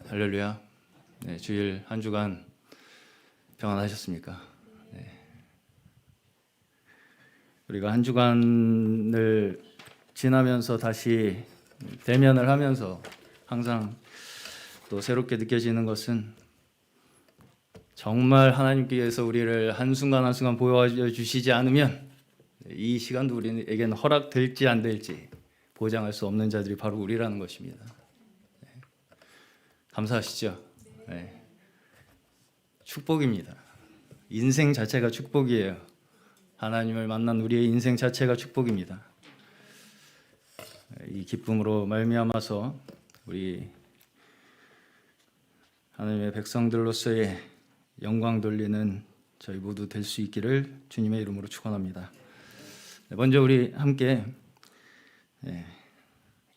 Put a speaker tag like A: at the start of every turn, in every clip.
A: 할렐루야. 네, 주일 한 주간 평안하셨습니까? 네. 우리가 한 주간을 지나면서 다시 대면을 하면서 항상 또 새롭게 느껴지는 것은 정말 하나님께서 우리를 한순간 한순간 보여주시지 않으면 이 시간도 우리에게는 허락될지 안 될지 보장할 수 없는 자들이 바로 우리라는 것입니다. 네. 감사하시죠? 네. 축복입니다. 인생 자체가 축복이에요. 하나님을 만난 우리의 인생 자체가 축복입니다. 이 기쁨으로 말미암아서 우리 하나님의 백성들로서의 영광 돌리는 저희 모두 될 수 있기를 주님의 이름으로 축원합니다. 먼저 우리 함께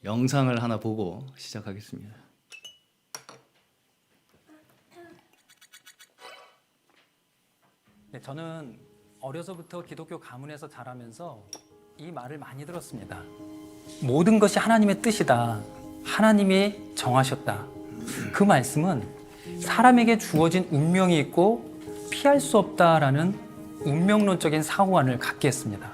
A: 영상을 하나 보고 시작하겠습니다.
B: 네, 저는 어려서부터 기독교 가문에서 자라면서 이 말을 많이 들었습니다. 모든 것이 하나님의 뜻이다. 하나님이 정하셨다. 그 말씀은 사람에게 주어진 운명이 있고 피할 수 없다라는 운명론적인 사고관을 갖게 했습니다.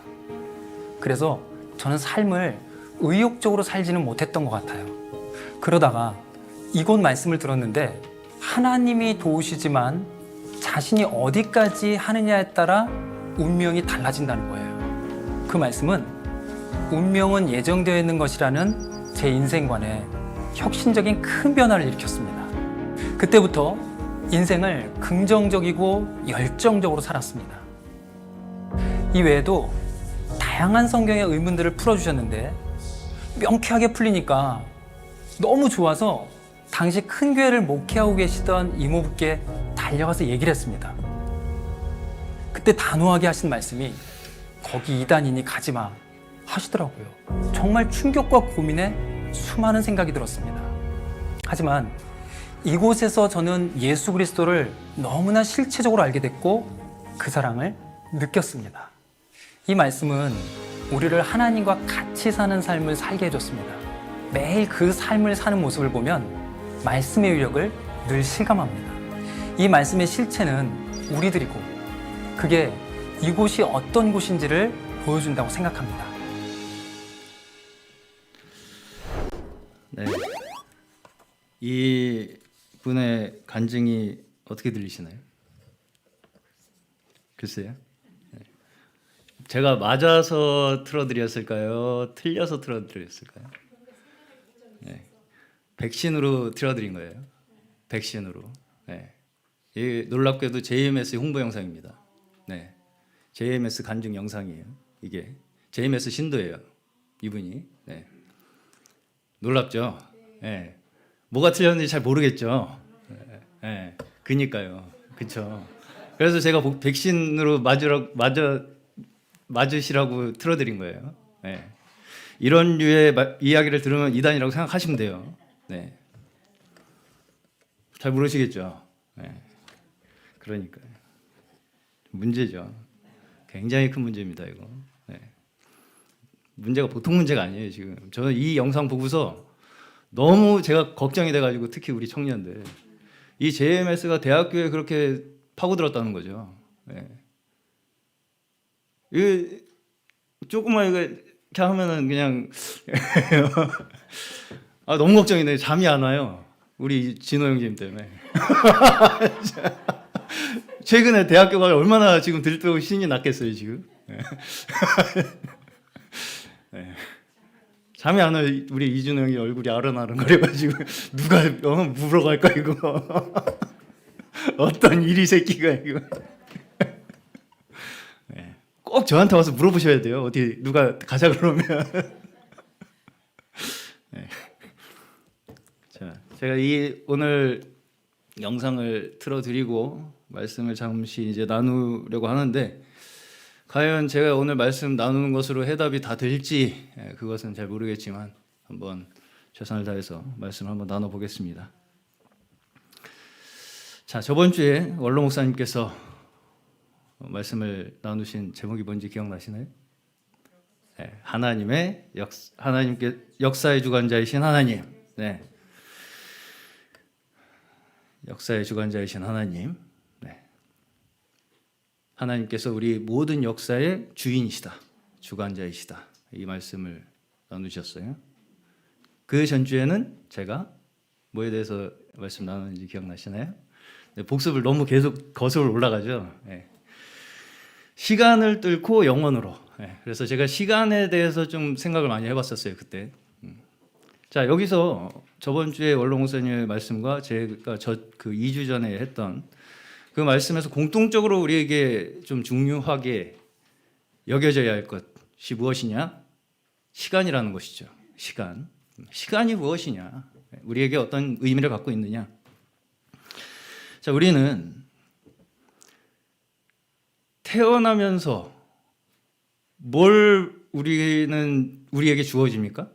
B: 그래서 저는 삶을 의욕적으로 살지는 못했던 것 같아요. 그러다가 이곳 말씀을 들었는데 하나님이 도우시지만 자신이 어디까지 하느냐에 따라 운명이 달라진다는 거예요. 그 말씀은 운명은 예정되어 있는 것이라는 제 인생관에 혁신적인 큰 변화를 일으켰습니다. 그때부터 인생을 긍정적이고 열정적으로 살았습니다. 이 외에도 다양한 성경의 의문들을 풀어주셨는데 명쾌하게 풀리니까 너무 좋아서 당시 큰 교회를 목회하고 계시던 이모부께 달려가서 얘기를 했습니다. 그때 단호하게 하신 말씀이 거기 이단이니 가지마 하시더라고요. 정말 충격과 고민에 수많은 생각이 들었습니다. 하지만 이곳에서 저는 예수 그리스도를 너무나 실체적으로 알게 됐고 그 사랑을 느꼈습니다. 이 말씀은 우리를 하나님과 같이 사는 삶을 살게 해줬습니다. 매일 그 삶을 사는 모습을 보면 말씀의 위력을 늘 실감합니다. 이 말씀의 실체는 우리들이고 그게 이곳이 어떤 곳인지를 보여준다고 생각합니다.
A: 네, 이 분의 간증이 어떻게 들리시나요? 글쎄요. 네. 제가 맞아서 틀어드렸을까요? 틀려서 틀어드렸을까요? 네. 백신으로 틀어드린 거예요. 백신으로. 네. 이 놀랍게도 JMS 홍보 영상입니다. 네. JMS 간증 영상이에요. 이게 JMS 신도예요. 이분이. 네. 놀랍죠? 네. 뭐가 틀렸는지 잘 모르겠죠? 네. 그니까요. 그쵸. 그래서 제가 백신으로 맞으시라고 틀어드린 거예요. 네. 이런 류의 이야기를 들으면 이단이라고 생각하시면 돼요. 네. 잘 모르시겠죠? 네. 그러니까요. 문제죠. 굉장히 큰 문제입니다, 이거. 네. 문제가 보통 문제가 아니에요, 지금. 저는 이 영상 보고서 너무 제가 걱정이 돼가지고 특히 우리 청년들. 이 JMS가 대학교에 그렇게 파고들었다는 거죠. 네. 이 조금만 이렇게 하면은 그냥 너무 걱정이네. 잠이 안 와요. 우리 진호 형님 때문에. 최근에 대학교가 얼마나 지금 들뜨고 신이 났겠어요 지금. 네. 잠이 안 와요. 우리 이준호 형이 얼굴이 아른아른거려가지고 누가 물어갈까 이거. 어떤 이리 새끼가 이거. 네. 꼭 저한테 와서 물어보셔야 돼요. 어디 누가 가자 그러면. 네. 자, 제가 오늘 영상을 틀어드리고 말씀을 잠시 이제 나누려고 하는데 과연 제가 오늘 말씀 나누는 것으로 해답이 다 될지 그것은 잘 모르겠지만 한번 최선을 다해서 말씀을 한번 나눠보겠습니다. 자, 저번 주에 원로 목사님께서 말씀을 나누신 제목이 뭔지 기억나시나요? 네, 하나님의 하나님께 역사의 주관자이신 하나님. 네. 역사의 주관자이신 하나님, 네. 하나님께서 우리 모든 역사의 주인이시다, 주관자이시다, 이 말씀을 나누셨어요. 그 전주에는 제가 뭐에 대해서 말씀 나누는지 기억나시나요? 네, 복습을 너무 계속 거슬러 올라가죠. 네. 시간을 뚫고 영원으로. 네. 그래서 제가 시간에 대해서 좀 생각을 많이 해봤었어요, 그때. 자, 여기서 저번 주에 원로 목사님의 말씀과 제가 그 2주 전에 했던 그 말씀에서 공통적으로 우리에게 좀 중요하게 여겨져야 할 것이 무엇이냐? 시간이라는 것이죠. 시간. 시간이 무엇이냐? 우리에게 어떤 의미를 갖고 있느냐? 자, 우리는 태어나면서 뭘 우리에게 주어집니까?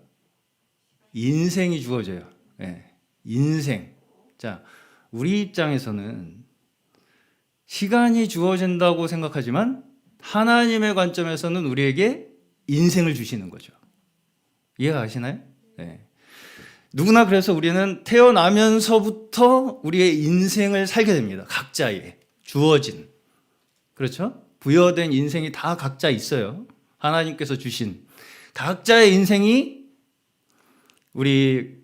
A: 인생이 주어져요. 네, 인생. 자, 우리 입장에서는 시간이 주어진다고 생각하지만 하나님의 관점에서는 우리에게 인생을 주시는 거죠. 이해가 가시나요? 네. 누구나 그래서 우리는 태어나면서부터 우리의 인생을 살게 됩니다. 각자의 주어진. 그렇죠? 부여된 인생이 다 각자 있어요. 하나님께서 주신 각자의 인생이 우리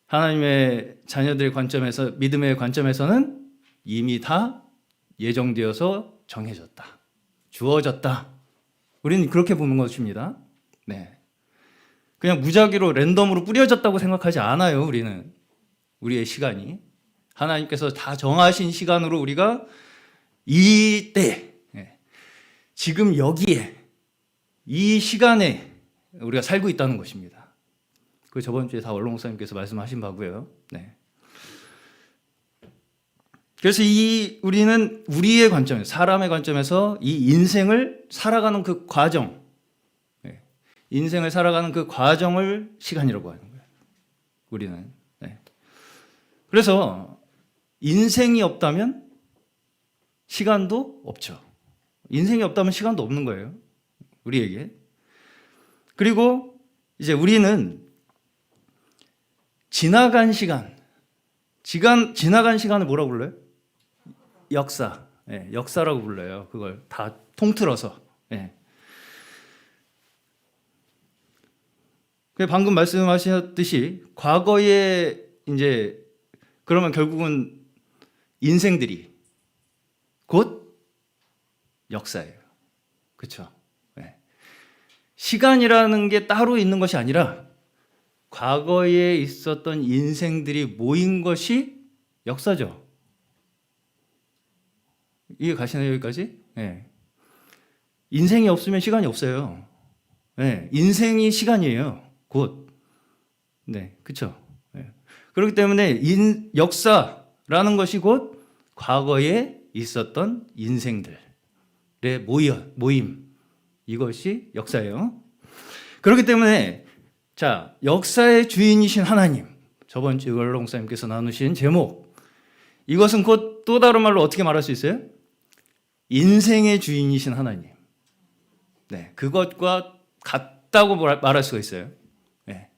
A: 하나님의 자녀들의 관점에서, 믿음의 관점에서는 이미 다 예정되어서 정해졌다, 주어졌다. 우리는 그렇게 보는 것입니다. 네. 그냥 무작위로 랜덤으로 뿌려졌다고 생각하지 않아요. 우리는 우리의 시간이 하나님께서 다 정하신 시간으로 우리가 이때, 지금 여기에, 이 시간에 우리가 살고 있다는 것입니다. 그 저번 주에 다 원로 목사님께서 말씀하신 바고요. 네. 그래서 우리는 우리의 관점에서, 사람의 관점에서 이 인생을 살아가는 그 과정, 인생을 살아가는 그 과정을 시간이라고 하는 거예요. 우리는. 네. 그래서 인생이 없다면 시간도 없죠. 인생이 없다면 시간도 없는 거예요. 우리에게. 그리고 이제 우리는 지나간 시간을 뭐라고 불러요? 역사. 네, 역사라고 불러요. 그걸 다 통틀어서. 네. 방금 말씀하셨듯이 과거에 이제 그러면 결국은 인생들이 곧 역사예요. 그렇죠? 네. 시간이라는 게 따로 있는 것이 아니라 과거에 있었던 인생들이 모인 것이 역사죠. 이해 가시나요, 여기까지? 네. 인생이 없으면 시간이 없어요. 네. 인생이 시간이에요. 곧. 네, 그렇죠. 네. 그렇기 때문에 역사라는 것이 곧 과거에 있었던 인생들의 모임. 이것이 역사예요. 그렇기 때문에 자, 역사의 주인이신 하나님, 저번 주에 원로 목사님께서 나누신 제목, 이것은 곧 또 다른 말로 어떻게 말할 수 있어요? 인생의 주인이신 하나님. 네, 그것과 같다고 말할 수가 있어요. 네.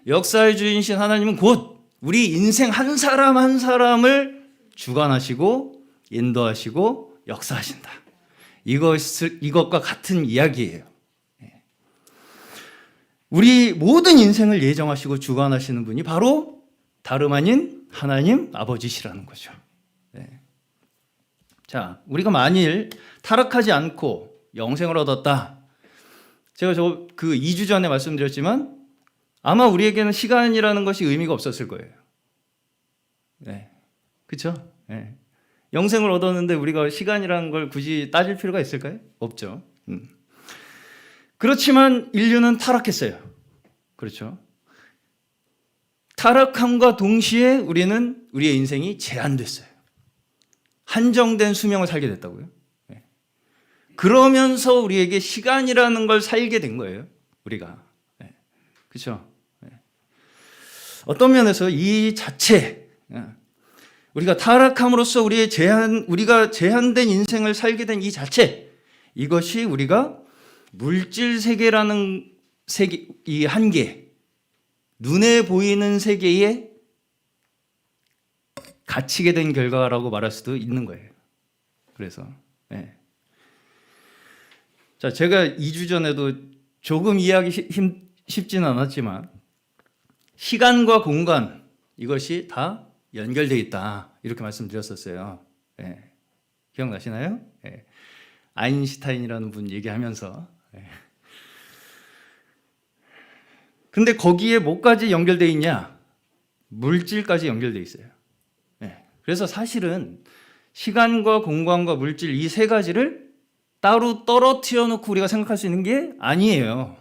A: 역사의 주인이신 하나님은 곧 우리 인생 한 사람 한 사람을 주관하시고 인도하시고 역사하신다. 이것과 같은 이야기예요. 우리 모든 인생을 예정하시고 주관하시는 분이 바로 다름 아닌 하나님 아버지시라는 거죠. 네. 자, 우리가 만일 타락하지 않고 영생을 얻었다. 제가 그 2주 전에 말씀드렸지만 아마 우리에게는 시간이라는 것이 의미가 없었을 거예요. 네. 그렇죠? 네. 영생을 얻었는데 우리가 시간이라는 걸 굳이 따질 필요가 있을까요? 없죠. 그렇지만 인류는 타락했어요. 그렇죠? 타락함과 동시에 우리는 우리의 인생이 제한됐어요. 한정된 수명을 살게 됐다고요. 네. 그러면서 우리에게 시간이라는 걸 살게 된 거예요. 우리가. 네. 그렇죠? 네. 어떤 면에서 이 자체, 우리가 타락함으로써 우리가 제한된 인생을 살게 된 이 자체, 이것이 우리가 물질 세계라는 세계, 이 한계, 눈에 보이는 세계의 갇히게 된 결과라고 말할 수도 있는 거예요. 그래서 자, 제가 2주 전에도 조금 이해하기 쉽지는 않았지만 시간과 공간 이것이 다 연결되어 있다 이렇게 말씀드렸었어요. 기억나시나요? 아인슈타인이라는 분 얘기하면서 근데 거기에 뭐까지 연결되어 있냐? 물질까지 연결되어 있어요. 그래서 사실은 시간과 공간과 물질 이 세 가지를 따로 떨어뜨려 놓고 우리가 생각할 수 있는 게 아니에요.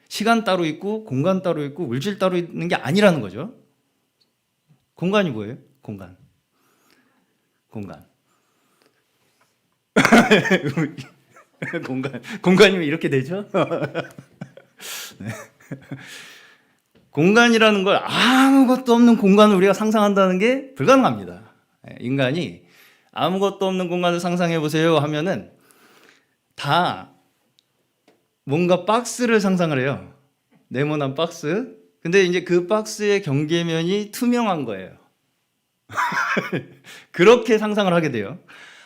A: 시간 따로 있고 공간 따로 있고 물질 따로 있는 게 아니라는 거죠. 공간이 뭐예요? 공간. 공간이면 이렇게 되죠? 공간이라는 걸 아무것도 없는 공간을 우리가 상상한다는 게 불가능합니다. 인간이 아무것도 없는 공간을 상상해 보세요 하면은 다 뭔가 박스를 상상을 해요. 네모난 박스. 근데 이제 그 박스의 경계면이 투명한 거예요. 그렇게 상상을 하게 돼요.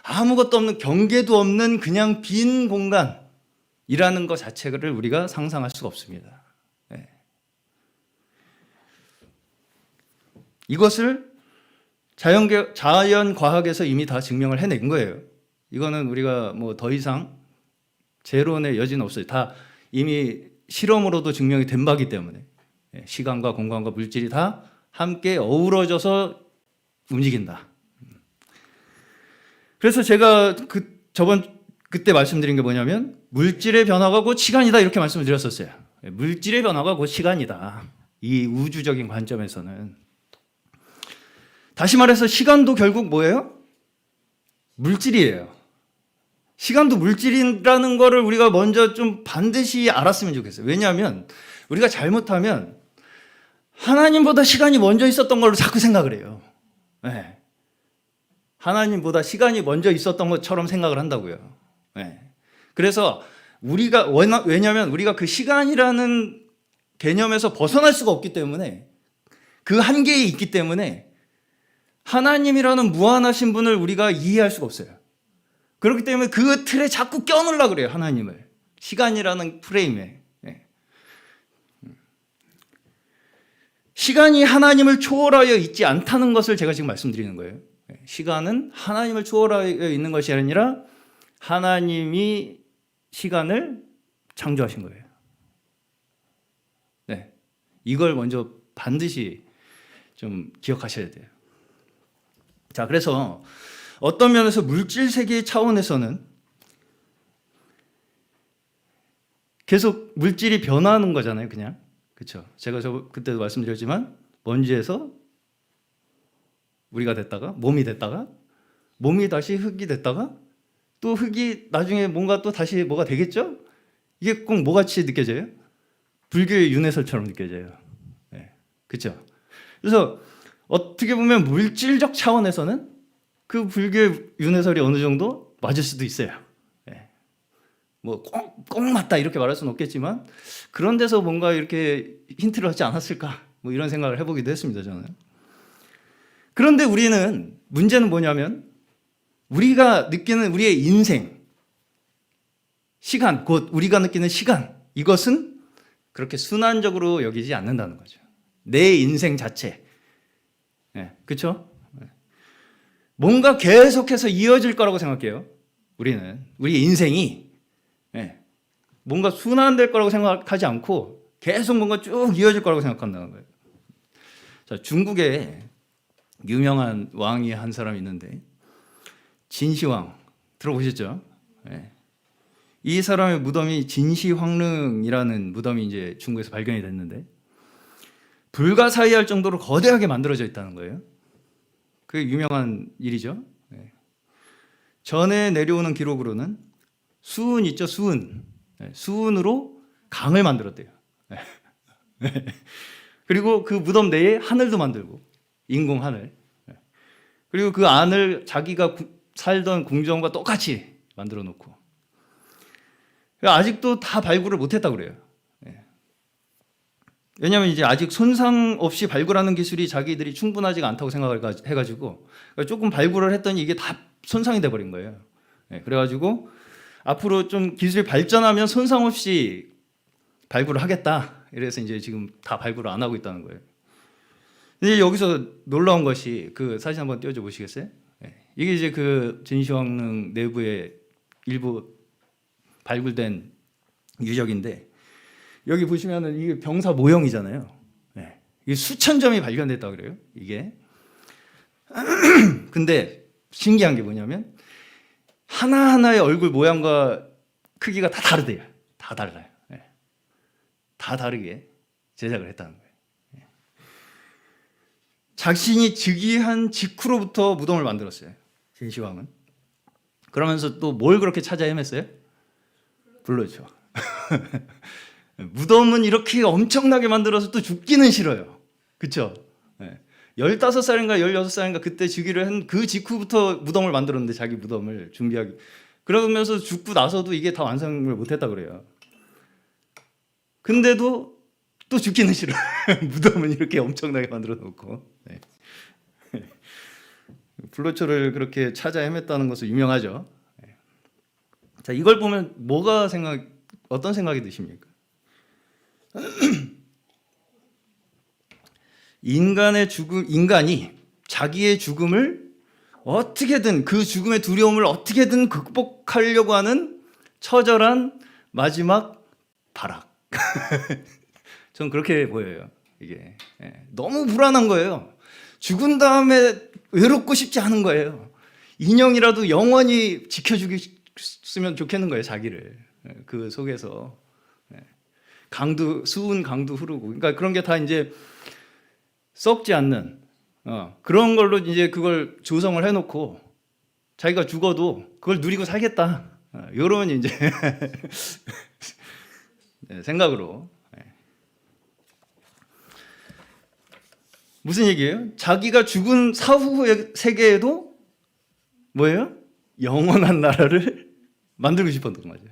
A: 아무것도 없는 경계도 없는 그냥 빈 공간이라는 것 자체를 우리가 상상할 수가 없습니다. 이것을 자연 과학에서 이미 다 증명을 해낸 거예요. 이거는 우리가 뭐 더 이상 재론의 여지는 없어요. 다 이미 실험으로도 증명이 된 바기 때문에 시간과 공간과 물질이 다 함께 어우러져서 움직인다. 그래서 제가 그때 말씀드린 게 뭐냐면 물질의 변화가 곧 시간이다 이렇게 말씀을 드렸었어요. 물질의 변화가 곧 시간이다. 이 우주적인 관점에서는. 다시 말해서 시간도 결국 뭐예요? 물질이에요. 시간도 물질이라는 거를 우리가 먼저 좀 반드시 알았으면 좋겠어요. 왜냐하면 우리가 잘못하면 하나님보다 시간이 먼저 있었던 걸로 자꾸 생각을 해요. 하나님보다 시간이 먼저 있었던 것처럼 생각을 한다고요. 그래서 왜냐하면 우리가 그 시간이라는 개념에서 벗어날 수가 없기 때문에 그 한계에 있기 때문에 하나님이라는 무한하신 분을 우리가 이해할 수가 없어요. 그렇기 때문에 그 틀에 자꾸 껴넣으려고 그래요. 하나님을. 시간이라는 프레임에. 시간이 하나님을 초월하여 있지 않다는 것을 제가 지금 말씀드리는 거예요. 시간은 하나님을 초월하여 있는 것이 아니라 하나님이 시간을 창조하신 거예요. 이걸 먼저 반드시 좀 기억하셔야 돼요. 자, 그래서 어떤 면에서 물질 세계의 차원에서는 계속 물질이 변화하는 거잖아요, 그냥. 그렇죠? 제가 그때도 말씀드렸지만 먼지에서 우리가 됐다가 몸이 됐다가 몸이 다시 흙이 됐다가 또 흙이 나중에 뭔가 또 다시 뭐가 되겠죠? 이게 꼭 뭐같이 느껴져요? 불교의 윤회설처럼 느껴져요. 그렇죠? 그래서 어떻게 보면 물질적 차원에서는 그 불교의 윤회설이 어느 정도 맞을 수도 있어요. 뭐 꼭 맞다 이렇게 말할 수는 없겠지만 그런 데서 뭔가 이렇게 힌트를 하지 않았을까 뭐 이런 생각을 해보기도 했습니다, 저는. 그런데 문제는 뭐냐면 우리가 느끼는 우리의 인생, 시간, 곧 우리가 느끼는 시간, 이것은 그렇게 순환적으로 여기지 않는다는 거죠. 내 인생 자체. 그렇죠? 뭔가 계속해서 이어질 거라고 생각해요. 우리 인생이 뭔가 순환될 거라고 생각하지 않고 계속 뭔가 쭉 이어질 거라고 생각한다는 거예요. 자, 중국에 유명한 왕이 한 사람이 있는데 진시황 들어보셨죠? 이 사람의 무덤이 진시황릉이라는 무덤이 이제 중국에서 발견이 됐는데 불가사의할 정도로 거대하게 만들어져 있다는 거예요. 그게 유명한 일이죠. 전에 내려오는 기록으로는 수은 있죠, 수은. 수은으로 강을 만들었대요. 그리고 그 무덤 내에 하늘도 만들고 인공 하늘. 그리고 그 안을 자기가 살던 궁정과 똑같이 만들어 놓고 아직도 다 발굴을 못했다고 그래요. 왜냐하면 이제 아직 손상 없이 발굴하는 기술이 자기들이 충분하지가 않다고 생각을 해가지고 조금 발굴을 했더니 이게 다 손상이 돼버린 거예요. 네, 그래가지고 앞으로 좀 기술이 발전하면 손상 없이 발굴을 하겠다. 이래서 이제 지금 다 발굴을 안 하고 있다는 거예요. 근데 여기서 놀라운 것이 그 사진 한번 띄워줘 보시겠어요? 네, 이게 이제 그 진시황릉 내부에 일부 발굴된 유적인데 여기 보시면은 이게 병사 모형이잖아요. 네, 이게 수천 점이 발견됐다 그래요. 이게 근데 신기한 게 뭐냐면 하나하나의 얼굴 모양과 크기가 다 다르대요. 다 달라요. 네. 다 다르게 제작을 했다는 거예요. 네. 자신이 즉위한 직후로부터 무덤을 만들었어요. 진시황은. 그러면서 또 뭘 그렇게 찾아 헤맸어요? 불로초. 무덤은 이렇게 엄청나게 만들어서 또 죽기는 싫어요. 그렇죠? 네. 15살인가 16살인가 그때 즉위를 한 그 직후부터 무덤을 만들었는데 자기 무덤을 준비하기. 그러면서 죽고 나서도 이게 다 완성을 못했다 그래요. 근데도 또 죽기는 싫어요. 무덤은 이렇게 엄청나게 만들어 놓고. 네. 불로초를 그렇게 찾아 헤맸다는 것은 유명하죠. 네. 자, 이걸 보면 어떤 생각이 드십니까? 인간이 자기의 죽음을 어떻게든 그 죽음의 두려움을 어떻게든 극복하려고 하는 처절한 마지막 발악. 전 그렇게 보여요. 이게 너무 불안한 거예요. 죽은 다음에 외롭고 싶지 않은 거예요. 인형이라도 영원히 지켜주겠으면 좋겠는 거예요. 자기를 그 속에서 수은 강도 흐르고, 그러니까 그런 게 다 이제 썩지 않는 그런 걸로 이제 그걸 조성을 해놓고 자기가 죽어도 그걸 누리고 살겠다. 이런 이제 생각으로. 무슨 얘기예요? 자기가 죽은 사후의 세계에도 뭐예요? 영원한 나라를 만들고 싶었던 거죠.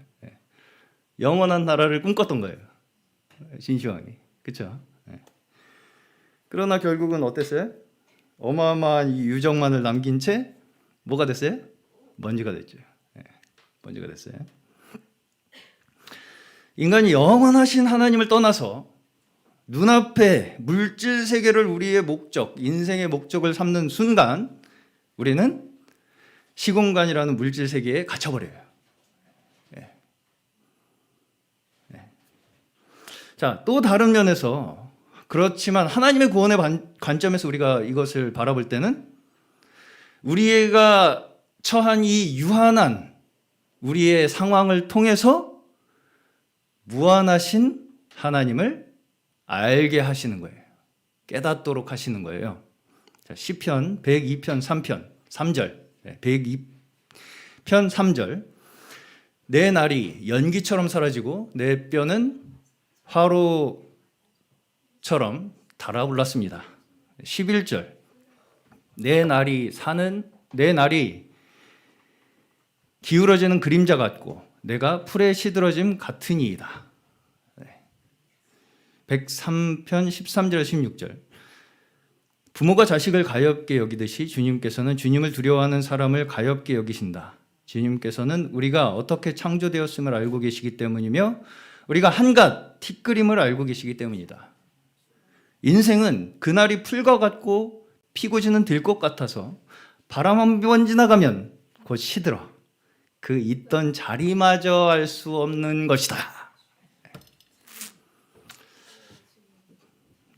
A: 영원한 나라를 꿈꿨던 거예요. 진시황이. 그렇죠? 그러나 결국은 어땠어요? 어마어마한 이 유적만을 남긴 채 뭐가 됐어요? 먼지가 됐죠. 먼지가 됐어요. 인간이 영원하신 하나님을 떠나서 눈앞에 물질 세계를 우리의 목적, 인생의 목적을 삼는 순간 우리는 시공간이라는 물질 세계에 갇혀버려요. 자, 또 다른 면에서 그렇지만 하나님의 구원의 관점에서 우리가 이것을 바라볼 때는 우리가 처한 이 유한한 우리의 상황을 통해서 무한하신 하나님을 알게 하시는 거예요. 깨닫도록 하시는 거예요. 자, 시편 102편 3절 102편 3절 내 날이 연기처럼 사라지고 내 뼈는 화로처럼 달아올랐습니다. 11절 내 날이 기울어지는 그림자 같고 내가 풀에 시들어짐 같으니이다. 103편 13절 16절 부모가 자식을 가엾게 여기듯이 주님께서는 주님을 두려워하는 사람을 가엾게 여기신다. 주님께서는 우리가 어떻게 창조되었음을 알고 계시기 때문이며 우리가 한갓 티끌임을 알고 계시기 때문이다. 인생은 그날이 풀과 같고 피고 지는 들꽃 같아서 바람 한 번 지나가면 곧 시들어 그 있던 자리마저 알 수 없는 것이다.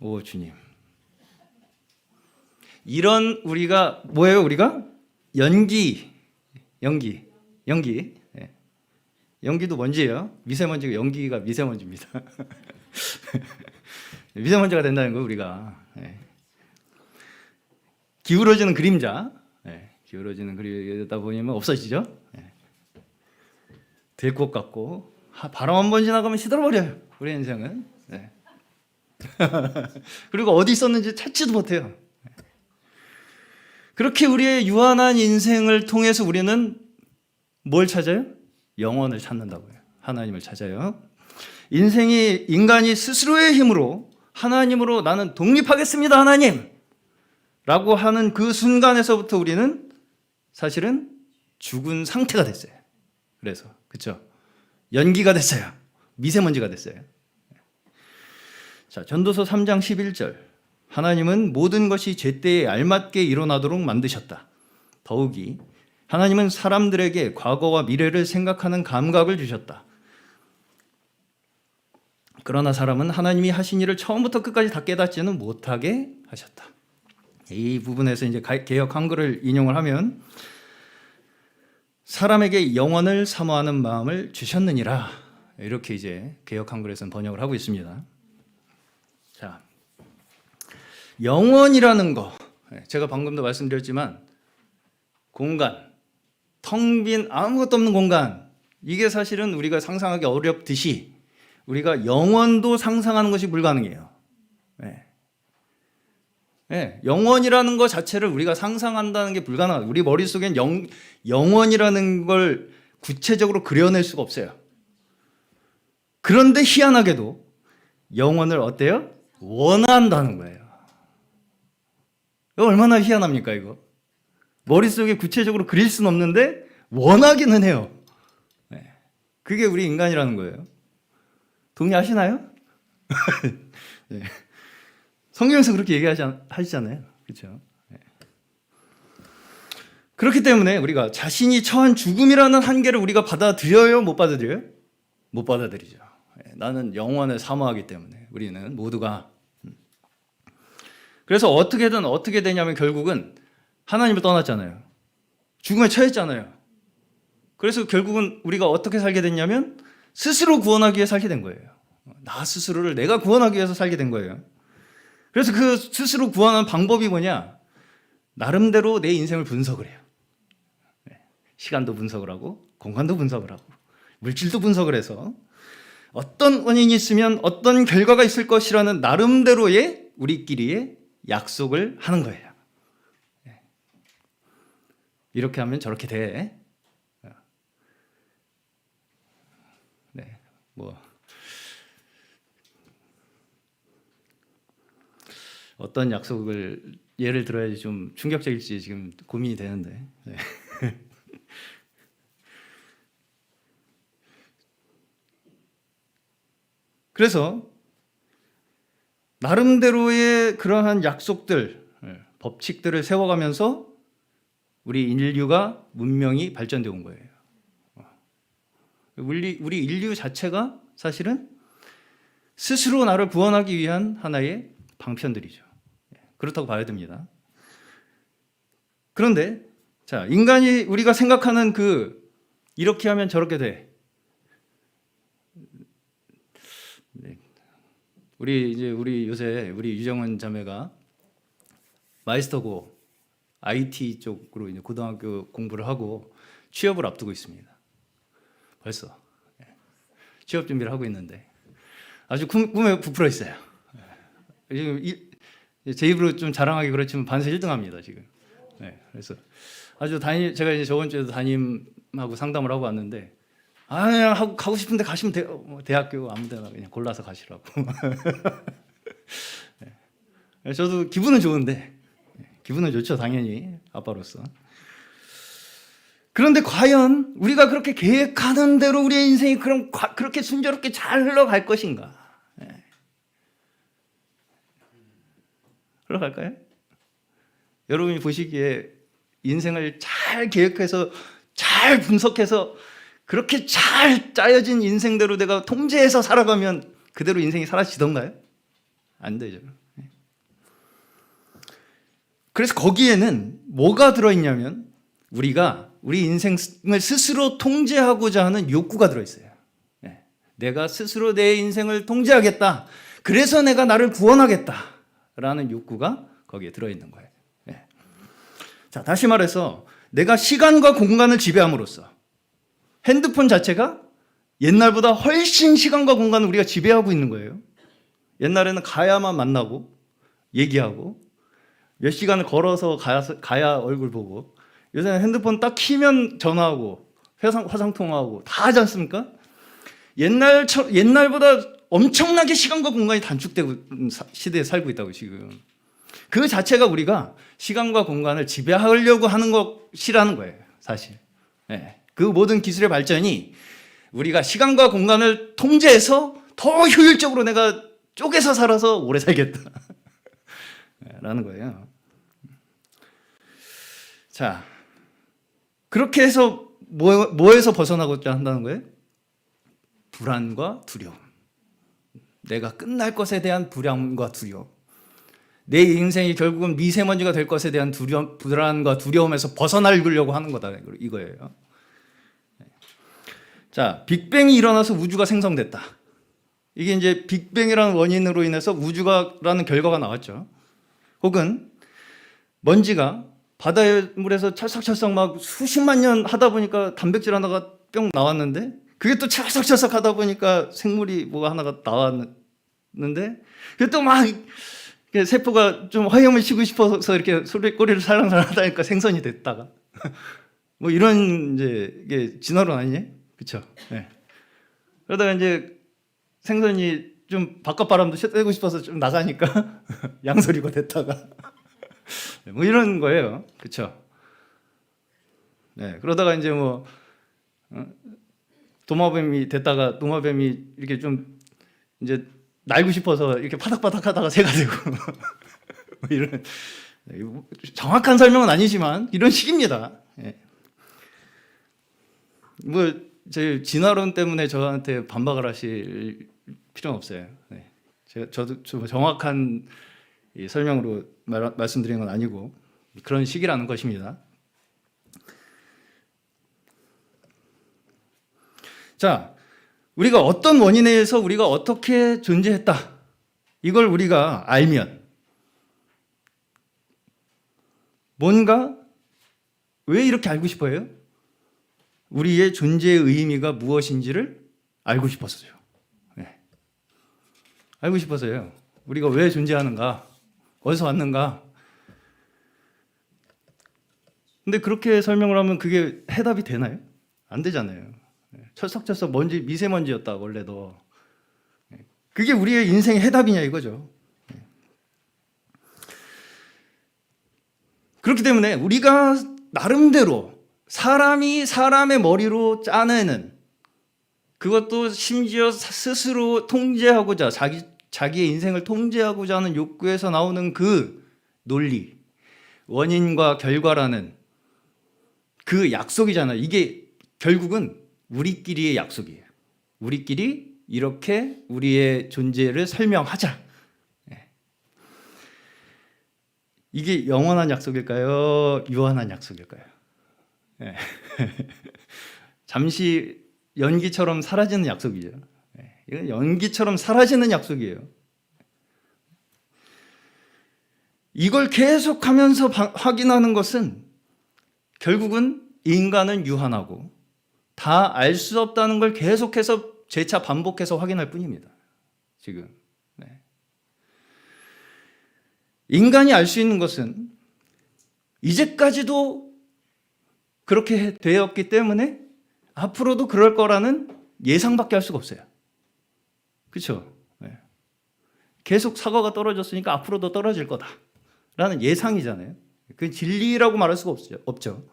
A: 오 주님, 이런 우리가 뭐예요? 우리가 연기도 먼지예요. 미세먼지가 연기가 미세먼지입니다. 미세먼지가 된다는 거 우리가. 기울어지는 그림자, 기울어지는 그림자 보면 없어지죠. 들꽃 같고 바람 한 번 지나가면 시들어버려요. 우리 인생은. 그리고 어디 있었는지 찾지도 못해요. 그렇게 우리의 유한한 인생을 통해서 우리는 뭘 찾아요? 영원을 찾는다고요. 하나님을 찾아요. 인간이 스스로의 힘으로 하나님으로 나는 독립하겠습니다, 하나님! 라고 하는 그 순간에서부터 우리는 사실은 죽은 상태가 됐어요. 그래서, 그쵸? 연기가 됐어요. 미세먼지가 됐어요. 자, 전도서 3장 11절. 하나님은 모든 것이 제때에 알맞게 일어나도록 만드셨다. 더욱이 하나님은 사람들에게 과거와 미래를 생각하는 감각을 주셨다. 그러나 사람은 하나님이 하신 일을 처음부터 끝까지 다 깨닫지는 못하게 하셨다. 이 부분에서 이제 개역 한글을 인용을 하면 사람에게 영원을 사모하는 마음을 주셨느니라. 이렇게 이제 개역 한글에서는 번역을 하고 있습니다. 자, 영원이라는 거, 제가 방금도 말씀드렸지만 공간, 텅 빈 아무것도 없는 공간, 이게 사실은 우리가 상상하기 어렵듯이 우리가 영원도 상상하는 것이 불가능해요. 네. 네, 영원이라는 것 자체를 우리가 상상한다는 게 불가능해요. 우리 머릿속엔 영원이라는 걸 구체적으로 그려낼 수가 없어요. 그런데 희한하게도 영원을 어때요? 원한다는 거예요. 이거 얼마나 희한합니까, 이거? 머릿속에 구체적으로 그릴 수는 없는데 원하기는 해요. 네. 그게 우리 인간이라는 거예요. 동의하시나요? 네. 성경에서 그렇게 얘기하시잖아요. 그렇죠? 네. 그렇기 때문에 우리가 자신이 처한 죽음이라는 한계를 우리가 받아들여요? 못 받아들여요? 못 받아들이죠. 네. 나는 영원을 사모하기 때문에 우리는 모두가. 그래서 어떻게 되냐면 결국은 하나님을 떠났잖아요. 죽음에 처했잖아요. 그래서 결국은 우리가 어떻게 살게 됐냐면 스스로 구원하기 위해 살게 된 거예요. 나 스스로를 내가 구원하기 위해서 살게 된 거예요. 그래서 그 스스로 구원하는 방법이 뭐냐? 나름대로 내 인생을 분석을 해요. 시간도 분석을 하고 공간도 분석을 하고 물질도 분석을 해서 어떤 원인이 있으면 어떤 결과가 있을 것이라는 나름대로의 우리끼리의 약속을 하는 거예요. 이렇게 하면 저렇게 돼. 네, 어떤 약속을 예를 들어야지 좀 충격적일지 지금 고민이 되는데. 네. 그래서 나름대로의 그러한 약속들, 법칙들을 세워가면서 우리 인류가 문명이 발전되어 온 거예요. 우리 인류 자체가 사실은 스스로 나를 구원하기 위한 하나의 방편들이죠. 그렇다고 봐야 됩니다. 그런데 자, 인간이 우리가 생각하는 이렇게 하면 저렇게 돼. 우리 요새 우리 유정원 자매가 마이스터고 IT 쪽으로 이제 고등학교 공부를 하고 취업을 앞두고 있습니다. 벌써 취업 준비를 하고 있는데 아주 꿈에 부풀어 있어요. 지금 제 입으로 좀 자랑하기 그렇지만 반세 1등합니다 지금. 네, 그래서 아주 제가 이제 저번 주에도 담임하고 상담을 하고 왔는데 그냥 가고 싶은데 가시면 돼요. 대학교 아무데나 그냥 골라서 가시라고. 네. 저도 기분은 좋은데 기분은 좋죠 당연히 아빠로서. 그런데 과연 우리가 그렇게 계획하는 대로 우리의 인생이 그렇게 순조롭게 잘 흘러갈 것인가? 네. 흘러갈까요? 여러분이 보시기에 인생을 잘 계획해서 잘 분석해서 그렇게 잘 짜여진 인생대로 내가 통제해서 살아가면 그대로 인생이 사라지던가요? 안 되죠. 그래서 거기에는 뭐가 들어있냐면 우리가 우리 인생을 스스로 통제하고자 하는 욕구가 들어있어요. 내가 스스로 내 인생을 통제하겠다. 그래서 내가 나를 구원하겠다라는 욕구가 거기에 들어있는 거예요. 자, 다시 말해서 내가 시간과 공간을 지배함으로써 핸드폰 자체가 옛날보다 훨씬 시간과 공간을 우리가 지배하고 있는 거예요. 옛날에는 가야만 만나고 얘기하고 몇 시간을 걸어서 가야 얼굴 보고 요새는 핸드폰 딱 키면 전화하고 화상 통화하고 다 하지 않습니까? 옛날보다 엄청나게 시간과 공간이 단축되고 시대에 살고 있다고 지금. 그 자체가 우리가 시간과 공간을 지배하려고 하는 것이라는 거예요, 사실. 네. 그 모든 기술의 발전이 우리가 시간과 공간을 통제해서 더 효율적으로 내가 쪼개서 살아서 오래 살겠다 라는 거예요. 자, 그렇게 해서 뭐에서 벗어나고자 한다는 거예요? 불안과 두려움. 내가 끝날 것에 대한 불안과 두려움. 내 인생이 결국은 미세먼지가 될 것에 대한 불안과 두려움에서 벗어나려고 하는 거다, 이거예요. 자, 빅뱅이 일어나서 우주가 생성됐다. 이게 이제 빅뱅이라는 원인으로 인해서 우주가라는 결과가 나왔죠. 혹은 먼지가 바다의 물에서 찰싹찰싹 막 수십만 년 하다 보니까 단백질 하나가 뿅 나왔는데, 그게 또 찰싹찰싹 하다 보니까 생물이 뭐가 하나가 나왔는데, 그게 또 막 세포가 좀 화염을 치고 싶어서 이렇게 꼬리를 살랑살랑 하다니까 생선이 됐다가 뭐 이런 이제 이게 진화론 아니냐? 그렇죠? 네. 그러다가 이제 생선이 좀 바깥 바람도 쐬고 싶어서 좀 나가니까 양서류가 됐다가 뭐 이런 거예요, 그렇죠? 네. 그러다가 이제 뭐 도마뱀이 됐다가 도마뱀이 이렇게 좀 이제 날고 싶어서 이렇게 파닥파닥하다가 새가 되고 뭐 이런 정확한 설명은 아니지만 이런 식입니다. 예. 뭐 제 진화론 때문에 저한테 반박을 하실 필요는 없어요. 네. 저도 좀 정확한 설명으로 말씀드리는 건 아니고 그런 식이라는 것입니다. 자, 우리가 어떤 원인에 의해서 우리가 어떻게 존재했다, 이걸 우리가 알면 뭔가 왜 이렇게 알고 싶어요? 우리의 존재의 의미가 무엇인지를 알고 싶었어요. 네. 알고 싶어서요. 우리가 왜 존재하는가, 어디서 왔는가. 근데 그렇게 설명을 하면 그게 해답이 되나요? 안 되잖아요. 철썩철썩 먼지, 미세먼지였다 원래도. 그게 우리의 인생의 해답이냐 이거죠. 그렇기 때문에 우리가 나름대로 사람이 사람의 머리로 짜내는, 그것도 심지어 스스로 통제하고자, 자기의 인생을 통제하고자 하는 욕구에서 나오는 그 논리, 원인과 결과라는 그 약속이잖아요. 이게 결국은 우리끼리의 약속이에요. 우리끼리 이렇게 우리의 존재를 설명하자. 이게 영원한 약속일까요? 유한한 약속일까요? 잠시 연기처럼 사라지는 약속이죠. 이건 연기처럼 사라지는 약속이에요. 이걸 계속하면서 확인하는 것은 결국은 인간은 유한하고 다 알 수 없다는 걸 계속해서 재차 반복해서 확인할 뿐입니다. 지금. 인간이 알 수 있는 것은 이제까지도 그렇게 되었기 때문에 앞으로도 그럴 거라는 예상밖에 할 수가 없어요. 그렇죠? 계속 사과가 떨어졌으니까 앞으로도 떨어질 거다라는 예상이잖아요. 그건 진리라고 말할 수가 없죠.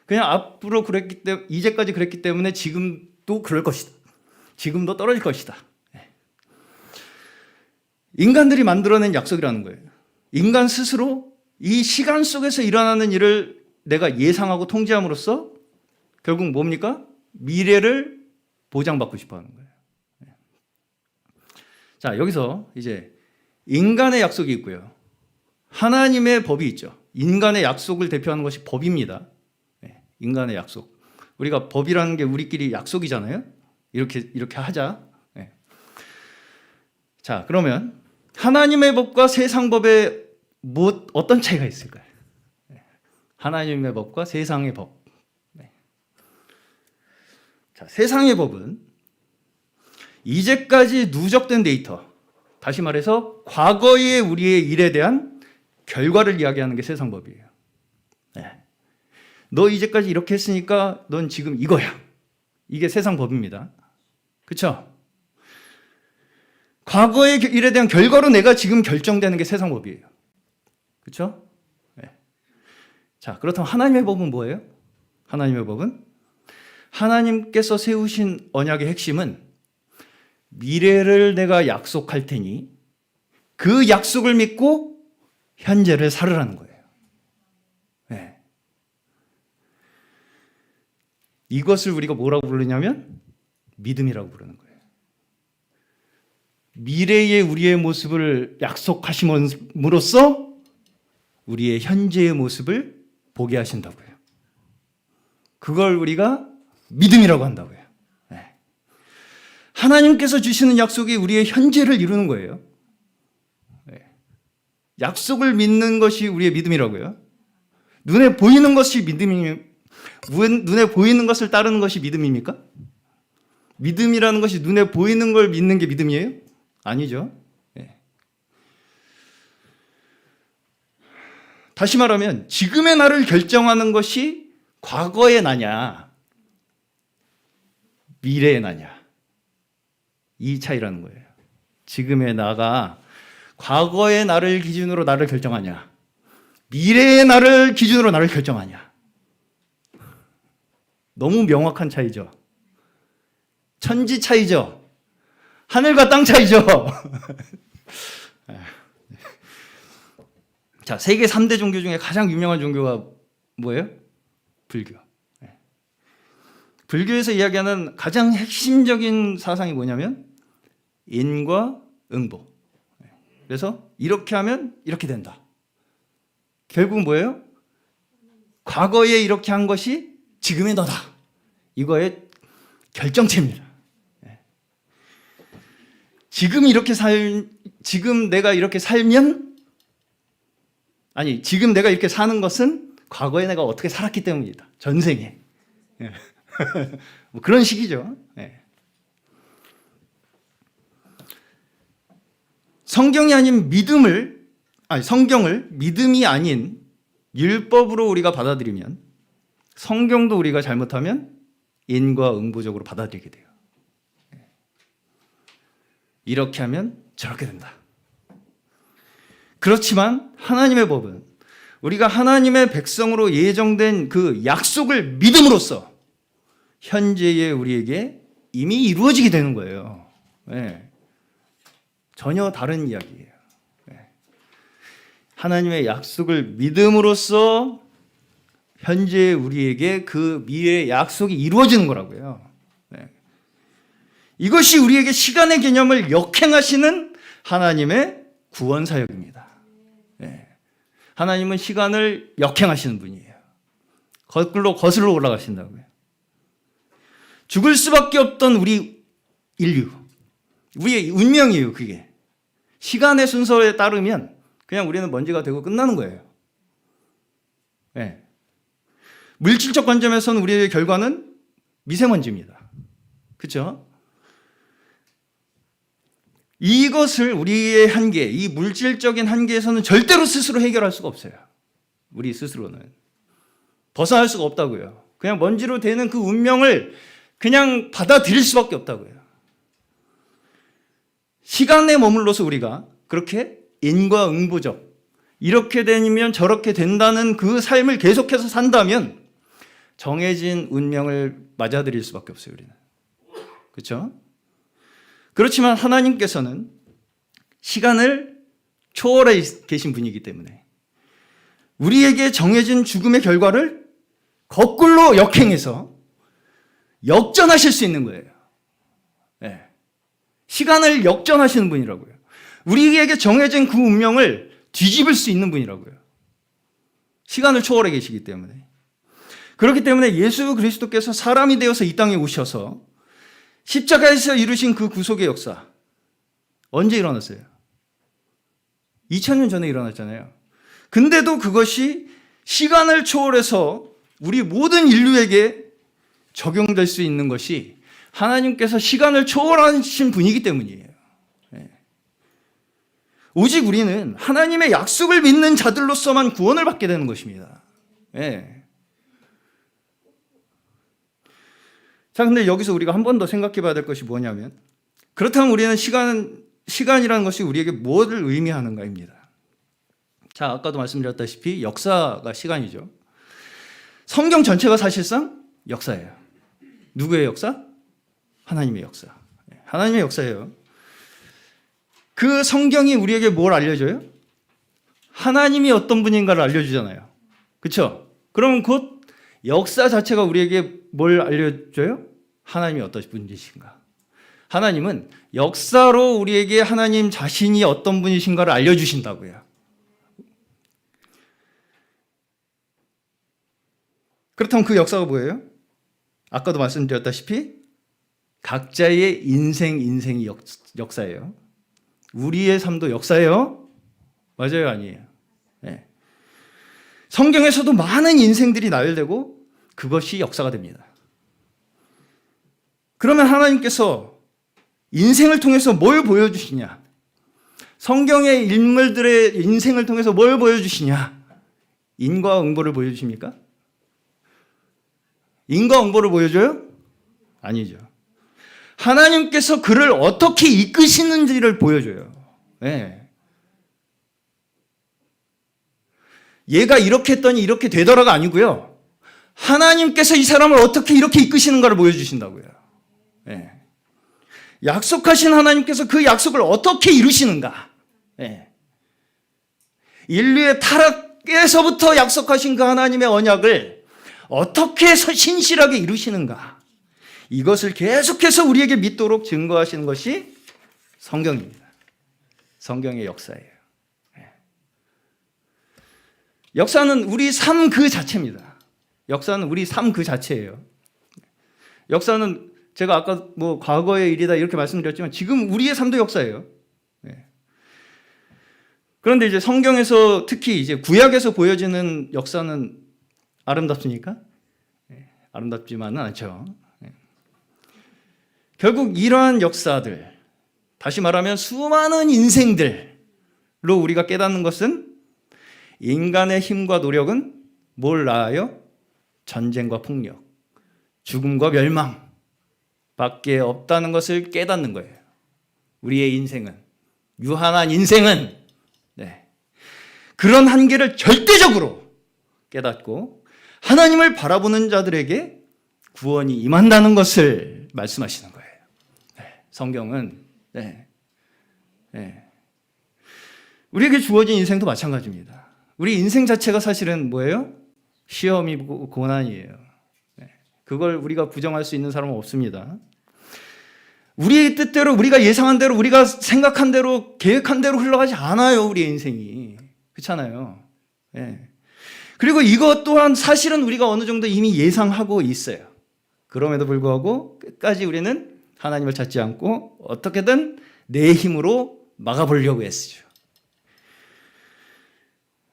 A: 그냥 앞으로 그랬기 때문에, 이제까지 그랬기 때문에 지금도 그럴 것이다. 지금도 떨어질 것이다. 인간들이 만들어낸 약속이라는 거예요. 인간 스스로 이 시간 속에서 일어나는 일을 내가 예상하고 통제함으로써 결국 뭡니까? 미래를 보장받고 싶어 하는 거예요. 자, 여기서 이제 인간의 약속이 있고요. 하나님의 법이 있죠. 인간의 약속을 대표하는 것이 법입니다. 인간의 약속. 우리가 법이라는 게 우리끼리 약속이잖아요. 이렇게 하자. 자, 그러면 하나님의 법과 세상 법에 어떤 차이가 있을까요? 하나님의 법과 세상의 법. 자, 세상의 법은 이제까지 누적된 데이터, 다시 말해서 과거의 우리의 일에 대한 결과를 이야기하는 게 세상 법이에요. 너 이제까지 이렇게 했으니까 넌 지금 이거야. 이게 세상 법입니다. 그렇죠? 과거의 일에 대한 결과로 내가 지금 결정되는 게 세상 법이에요. 그렇죠? 네. 자, 그렇다면 하나님의 법은 뭐예요? 하나님의 법은 하나님께서 세우신 언약의 핵심은 미래를 내가 약속할 테니 그 약속을 믿고 현재를 살으라는 거예요. 네. 이것을 우리가 뭐라고 부르냐면 믿음이라고 부르는 거예요. 미래의 우리의 모습을 약속하심으로써 우리의 현재의 모습을 보게 하신다고요. 그걸 우리가 믿음이라고 한다고요. 네. 하나님께서 주시는 약속이 우리의 현재를 이루는 거예요. 네. 약속을 믿는 것이 우리의 믿음이라고요. 눈에 보이는 것이 눈에 보이는 것을 따르는 것이 믿음입니까? 믿음이라는 것이 눈에 보이는 걸 믿는 게 믿음이에요? 아니죠. 네. 다시 말하면 지금의 나를 결정하는 것이 과거의 나냐 미래의 나냐 이 차이라는 거예요. 지금의 나가 과거의 나를 기준으로 나를 결정하냐 미래의 나를 기준으로 나를 결정하냐. 너무 명확한 차이죠. 천지 차이죠. 하늘과 땅 차이죠. 자, 세계 3대 종교 중에 가장 유명한 종교가 뭐예요? 불교. 불교에서 이야기하는 가장 핵심적인 사상이 뭐냐면 인과 응보. 그래서 이렇게 하면 이렇게 된다. 결국 뭐예요? 과거에 이렇게 한 것이 지금의 너다. 이거의 결정체입니다. 지금 내가 이렇게 살면, 아니, 지금 내가 이렇게 사는 것은 과거에 내가 어떻게 살았기 때문이다. 전생에. 뭐 그런 식이죠. 성경이 아닌 성경을 믿음이 아닌 율법으로 우리가 받아들이면 성경도 우리가 잘못하면 인과응보적으로 받아들이게 돼요. 이렇게 하면 저렇게 된다. 그렇지만 하나님의 법은 우리가 하나님의 백성으로 예정된 그 약속을 믿음으로써 현재의 우리에게 이미 이루어지게 되는 거예요. 네. 전혀 다른 이야기예요. 네. 하나님의 약속을 믿음으로써 현재 우리에게 그 미래의 약속이 이루어지는 거라고요. 네. 이것이 우리에게 시간의 개념을 역행하시는 하나님의 구원 사역입니다. 네. 하나님은 시간을 역행하시는 분이에요. 거슬러 올라가신다고요. 죽을 수밖에 없던 우리 인류, 우리의 운명이에요. 그게 시간의 순서에 따르면 그냥 우리는 먼지가 되고 끝나는 거예요. 네. 물질적 관점에서는 우리의 결과는 미세먼지입니다. 그렇죠? 이것을 우리의 한계, 이 물질적인 한계에서는 절대로 스스로 해결할 수가 없어요. 우리 스스로는 벗어날 수가 없다고요. 그냥 먼지로 되는 그 운명을 그냥 받아들일 수밖에 없다고요. 시간에 머물러서 우리가 그렇게 인과응보적 이렇게 되면 저렇게 된다는 그 삶을 계속해서 산다면 정해진 운명을 맞아들일 수밖에 없어요. 우리는. 그렇죠? 그렇지만 하나님께서는 시간을 초월해 계신 분이기 때문에 우리에게 정해진 죽음의 결과를 거꾸로 역행해서 역전하실 수 있는 거예요. 네. 시간을 역전하시는 분이라고요. 우리에게 정해진 그 운명을 뒤집을 수 있는 분이라고요. 시간을 초월해 계시기 때문에. 그렇기 때문에 예수 그리스도께서 사람이 되어서 이 땅에 오셔서 십자가에서 이루신 그 구속의 역사 언제 일어났어요? 2000년 전에 일어났잖아요. 근데도 그것이 시간을 초월해서 우리 모든 인류에게 적용될 수 있는 것이 하나님께서 시간을 초월하신 분이기 때문이에요. 오직 우리는 하나님의 약속을 믿는 자들로서만 구원을 받게 되는 것입니다. 자, 근데 여기서 우리가 한 번 더 생각해 봐야 될 것이 뭐냐면, 그렇다면 우리는 시간이라는 것이 우리에게 무엇을 의미하는가입니다. 자, 아까도 말씀드렸다시피 역사가 시간이죠. 성경 전체가 사실상 역사예요. 누구의 역사? 하나님의 역사. 하나님의 역사예요. 그 성경이 우리에게 뭘 알려줘요? 하나님이 어떤 분인가를 알려주잖아요. 그렇죠? 그러면 곧 역사 자체가 우리에게 뭘 알려줘요? 하나님이 어떤 분이신가. 하나님은 역사로 우리에게 하나님 자신이 어떤 분이신가를 알려주신다고요. 그렇다면 그 역사가 뭐예요? 아까도 말씀드렸다시피 각자의 인생이 역사예요. 우리의 삶도 역사예요? 맞아요, 아니에요? 네. 성경에서도 많은 인생들이 나열되고 그것이 역사가 됩니다. 그러면 하나님께서 인생을 통해서 뭘 보여주시냐? 성경의 인물들의 인생을 통해서 뭘 보여주시냐? 인과응보를 보여주십니까? 인과응보를 보여줘요? 아니죠. 하나님께서 그를 어떻게 이끄시는지를 보여줘요. 네. 얘가 이렇게 했더니 이렇게 되더라가 아니고요. 하나님께서 이 사람을 어떻게 이렇게 이끄시는가를 보여주신다고요. 네. 약속하신 하나님께서 그 약속을 어떻게 이루시는가. 네. 인류의 타락에서부터 약속하신 그 하나님의 언약을 어떻게 해서 신실하게 이루시는가. 이것을 계속해서 우리에게 믿도록 증거하시는 것이 성경입니다. 성경의 역사예요. 역사는 우리 삶 그 자체입니다. 역사는 우리 삶 그 자체예요. 역사는 제가 아까 뭐 과거의 일이다 이렇게 말씀드렸지만 지금 우리의 삶도 역사예요. 그런데 이제 성경에서 특히 이제 구약에서 보여지는 역사는 아름답습니까? 아름답지만은 않죠. 결국 이러한 역사들, 다시 말하면 수많은 인생들로 우리가 깨닫는 것은 인간의 힘과 노력은 뭘 낳아요? 전쟁과 폭력, 죽음과 멸망 밖에 없다는 것을 깨닫는 거예요. 우리의 인생은, 유한한 인생은 그런 한계를 절대적으로 깨닫고 하나님을 바라보는 자들에게 구원이 임한다는 것을 말씀하시는 거예요. 성경은 우리에게 주어진 인생도 마찬가지입니다. 우리 인생 자체가 사실은 뭐예요? 시험이고 고난이에요. 그걸 우리가 부정할 수 있는 사람은 없습니다. 우리의 뜻대로, 우리가 예상한 대로, 우리가 생각한 대로, 계획한 대로 흘러가지 않아요. 우리의 인생이. 그렇잖아요. 그리고 이것 또한 사실은 우리가 어느 정도 이미 예상하고 있어요. 그럼에도 불구하고 끝까지 우리는 하나님을 찾지 않고 어떻게든 내 힘으로 막아보려고 했죠.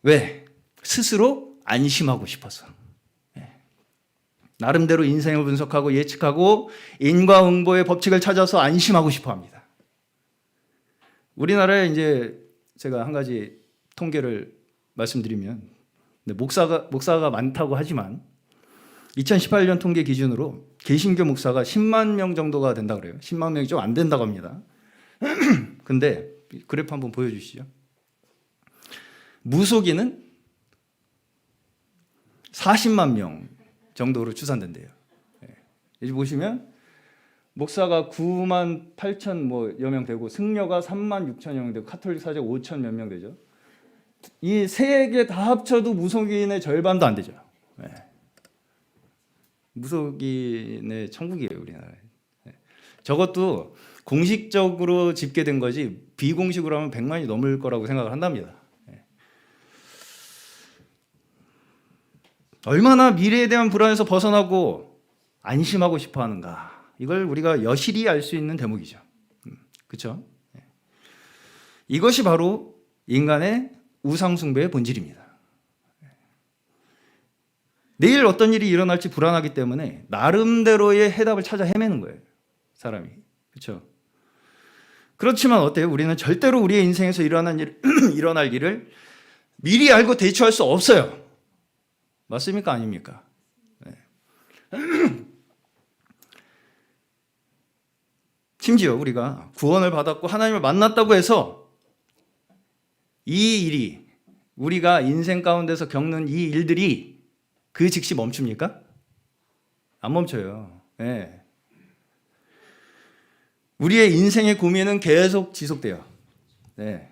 A: 왜? 스스로 안심하고 싶어서. 나름대로 인생을 분석하고 예측하고 인과응보의 법칙을 찾아서 안심하고 싶어 합니다. 우리나라에 이제 제가 한 가지 통계를 말씀드리면 목사가 많다고 하지만 2018년 통계 기준으로 개신교 목사가 10만 명 정도가 된다 그래요. 10만 명이 좀 안 된다고 합니다. 근데 그래프 한번 보여주시죠. 무속인은 40만 명 정도로 추산된대요. 여기 보시면 목사가 9만 8천 뭐여 명 되고 승려가 3만 6천여 명 되고 카톨릭 사제 5천 몇 명 되죠. 이 세 개 다 합쳐도 무속인의 절반도 안 되죠. 무속인의 천국이에요, 우리나라에. 저것도 공식적으로 집계된 거지 비공식으로 하면 100만이 넘을 거라고 생각을 한답니다. 얼마나 미래에 대한 불안에서 벗어나고 안심하고 싶어 하는가. 이걸 우리가 여실히 알 수 있는 대목이죠. 그렇죠? 이것이 바로 인간의 우상숭배의 본질입니다. 내일 어떤 일이 일어날지 불안하기 때문에 나름대로의 해답을 찾아 헤매는 거예요. 사람이. 그렇죠? 그렇지만 어때요? 우리는 절대로 우리의 인생에서 일어날 일을 미리 알고 대처할 수 없어요. 맞습니까? 아닙니까? 심지어 우리가 구원을 받았고 하나님을 만났다고 해서 이 일이 우리가 인생 가운데서 겪는 이 일들이 그 즉시 멈춥니까? 안 멈춰요. 네. 우리의 인생의 고민은 계속 지속돼요. 네.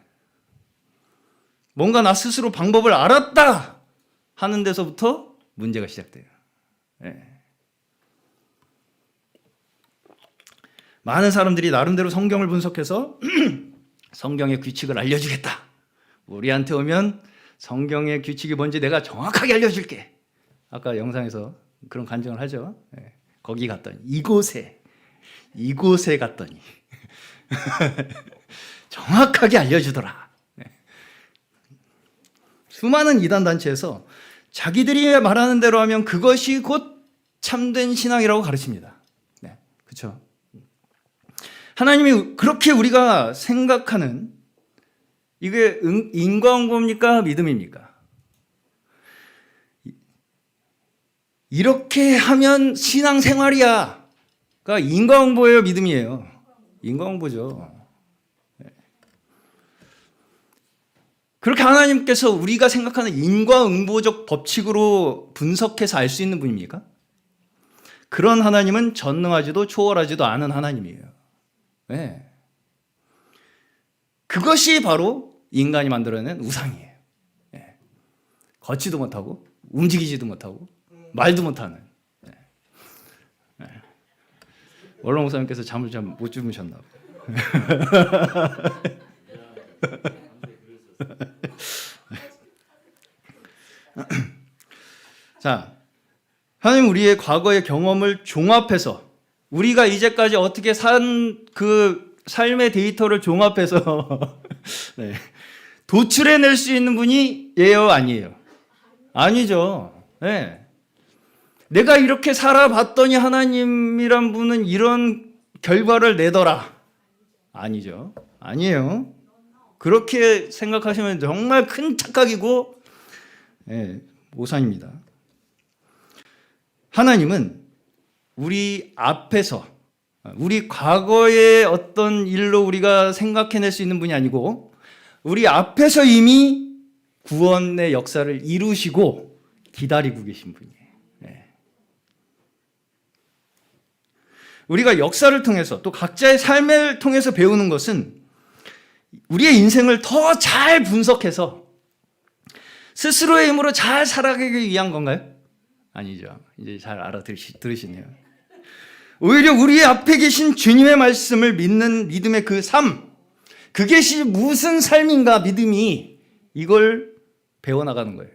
A: 뭔가 나 스스로 방법을 알았다 하는 데서부터 문제가 시작돼요. 네. 많은 사람들이 나름대로 성경을 분석해서 성경의 규칙을 알려주겠다. 우리한테 오면 성경의 규칙이 뭔지 내가 정확하게 알려줄게. 아까 영상에서 그런 간증을 하죠. 네. 거기 갔더니 이곳에 갔더니 정확하게 알려주더라. 네. 수많은 이단 단체에서 자기들이 말하는 대로 하면 그것이 곧 참된 신앙이라고 가르칩니다. 네, 그렇죠. 하나님이 그렇게 우리가 생각하는 이게 인과응보입니까? 믿음입니까? 이렇게 하면 신앙생활이야. 그러니까 인과응보예요, 믿음이에요? 인과응보죠. 그렇게 하나님께서 우리가 생각하는 인과응보적 법칙으로 분석해서 알 수 있는 분입니까? 그런 하나님은 전능하지도 초월하지도 않은 하나님이에요. 네. 그것이 바로 인간이 만들어낸 우상이에요. 네. 걷지도 못하고 움직이지도 못하고 말도 못하는. 네. 네. 원로 목사님께서 잠을 좀 못 주무셨나 봐요. 자, 하나님 우리의 과거의 경험을 종합해서 우리가 이제까지 어떻게 산 그 삶의 데이터를 종합해서 네, 도출해낼 수 있는 분이 예요, 아니에요? 아니죠. 네. 내가 이렇게 살아봤더니 하나님이란 분은 이런 결과를 내더라. 아니죠. 아니에요. 그렇게 생각하시면 정말 큰 착각이고 오산입니다. 하나님은 우리 앞에서 우리 과거의 어떤 일로 우리가 생각해낼 수 있는 분이 아니고 우리 앞에서 이미 구원의 역사를 이루시고 기다리고 계신 분이에요. 우리가 역사를 통해서 또 각자의 삶을 통해서 배우는 것은 우리의 인생을 더 잘 분석해서 스스로의 힘으로 잘 살아가기 위한 건가요? 아니죠. 이제 잘 들으시네요. 오히려 우리 앞에 계신 주님의 말씀을 믿는 믿음의 그 삶, 그것이 무슨 삶인가 믿음이 이걸 배워나가는 거예요.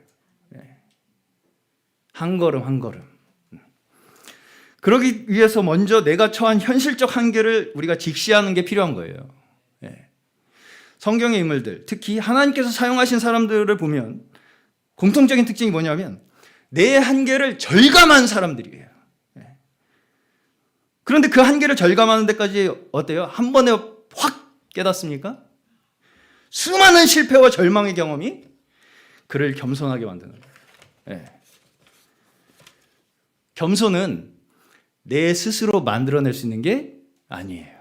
A: 한 걸음 한 걸음. 그러기 위해서 먼저 내가 처한 현실적 한계를 우리가 직시하는 게 필요한 거예요. 성경의 인물들, 특히 하나님께서 사용하신 사람들을 보면 공통적인 특징이 뭐냐면 내 한계를 절감한 사람들이에요. 그런데 그 한계를 절감하는 데까지 어때요? 한 번에 확 깨닫습니까? 수많은 실패와 절망의 경험이 그를 겸손하게 만드는 거예요. 겸손은 내 스스로 만들어낼 수 있는 게 아니에요.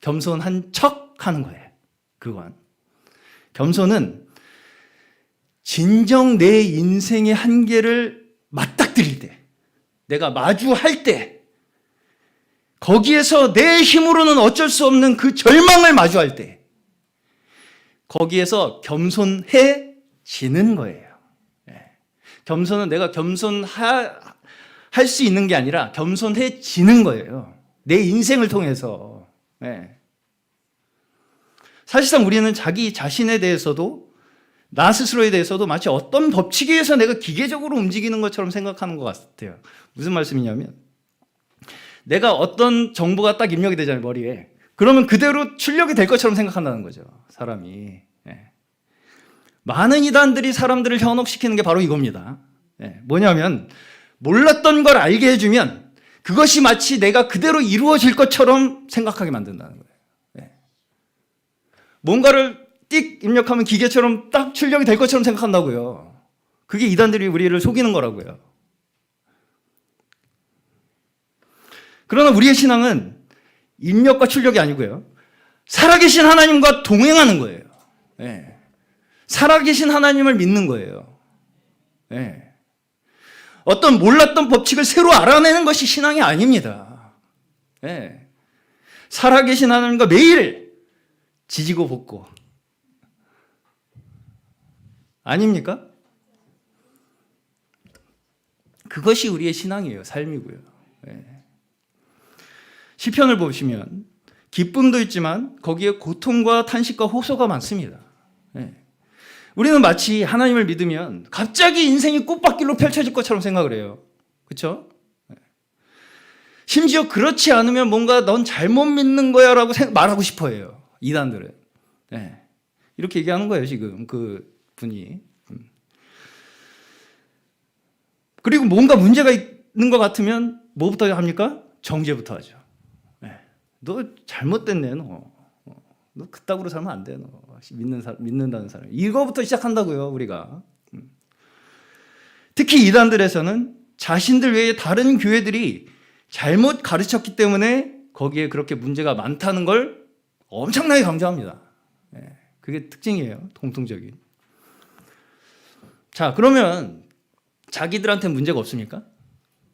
A: 겸손한 척 하는 거예요. 그건. 겸손은 진정 내 인생의 한계를 맞닥뜨릴 때, 내가 마주할 때, 거기에서 내 힘으로는 어쩔 수 없는 그 절망을 마주할 때, 거기에서 겸손해지는 거예요. 겸손은 내가 겸손할 수 있는 게 아니라 겸손해지는 거예요. 내 인생을 통해서. 사실상 우리는 자기 자신에 대해서도 나 스스로에 대해서도 마치 어떤 법칙에 의해서 내가 기계적으로 움직이는 것처럼 생각하는 것 같아요. 무슨 말씀이냐면 내가 어떤 정보가 딱 입력이 되잖아요, 머리에. 그러면 그대로 출력이 될 것처럼 생각한다는 거죠, 사람이. 많은 이단들이 사람들을 현혹시키는 게 바로 이겁니다. 뭐냐면 몰랐던 걸 알게 해주면 그것이 마치 내가 그대로 이루어질 것처럼 생각하게 만든다는 거예요. 뭔가를 띡 입력하면 기계처럼 딱 출력이 될 것처럼 생각한다고요. 그게 이단들이 우리를 속이는 거라고요. 그러나 우리의 신앙은 인력과 출력이 아니고요. 살아계신 하나님과 동행하는 거예요. 예. 살아계신 하나님을 믿는 거예요. 예. 어떤 몰랐던 법칙을 새로 알아내는 것이 신앙이 아닙니다. 예. 살아계신 하나님과 매일 지지고 볶고. 아닙니까? 그것이 우리의 신앙이에요. 삶이고요. 예. 시편을 보시면 기쁨도 있지만 거기에 고통과 탄식과 호소가 많습니다. 예. 우리는 마치 하나님을 믿으면 갑자기 인생이 꽃밭길로 펼쳐질 것처럼 생각을 해요. 그렇죠? 심지어 그렇지 않으면 뭔가 넌 잘못 믿는 거야 라고 말하고 싶어 해요. 이단들은. 예. 이렇게 얘기하는 거예요, 지금 그 분이. 그리고 뭔가 문제가 있는 것 같으면 뭐부터 합니까? 정죄부터 하죠. 예. 너 잘못됐네, 너 그따구로 살면 안 돼, 너. 믿는다는 사람. 이거부터 시작한다고요, 우리가. 특히 이단들에서는 자신들 외에 다른 교회들이 잘못 가르쳤기 때문에 거기에 그렇게 문제가 많다는 걸 엄청나게 강조합니다. 예, 그게 특징이에요, 공통적인. 자, 그러면 자기들한테 문제가 없습니까?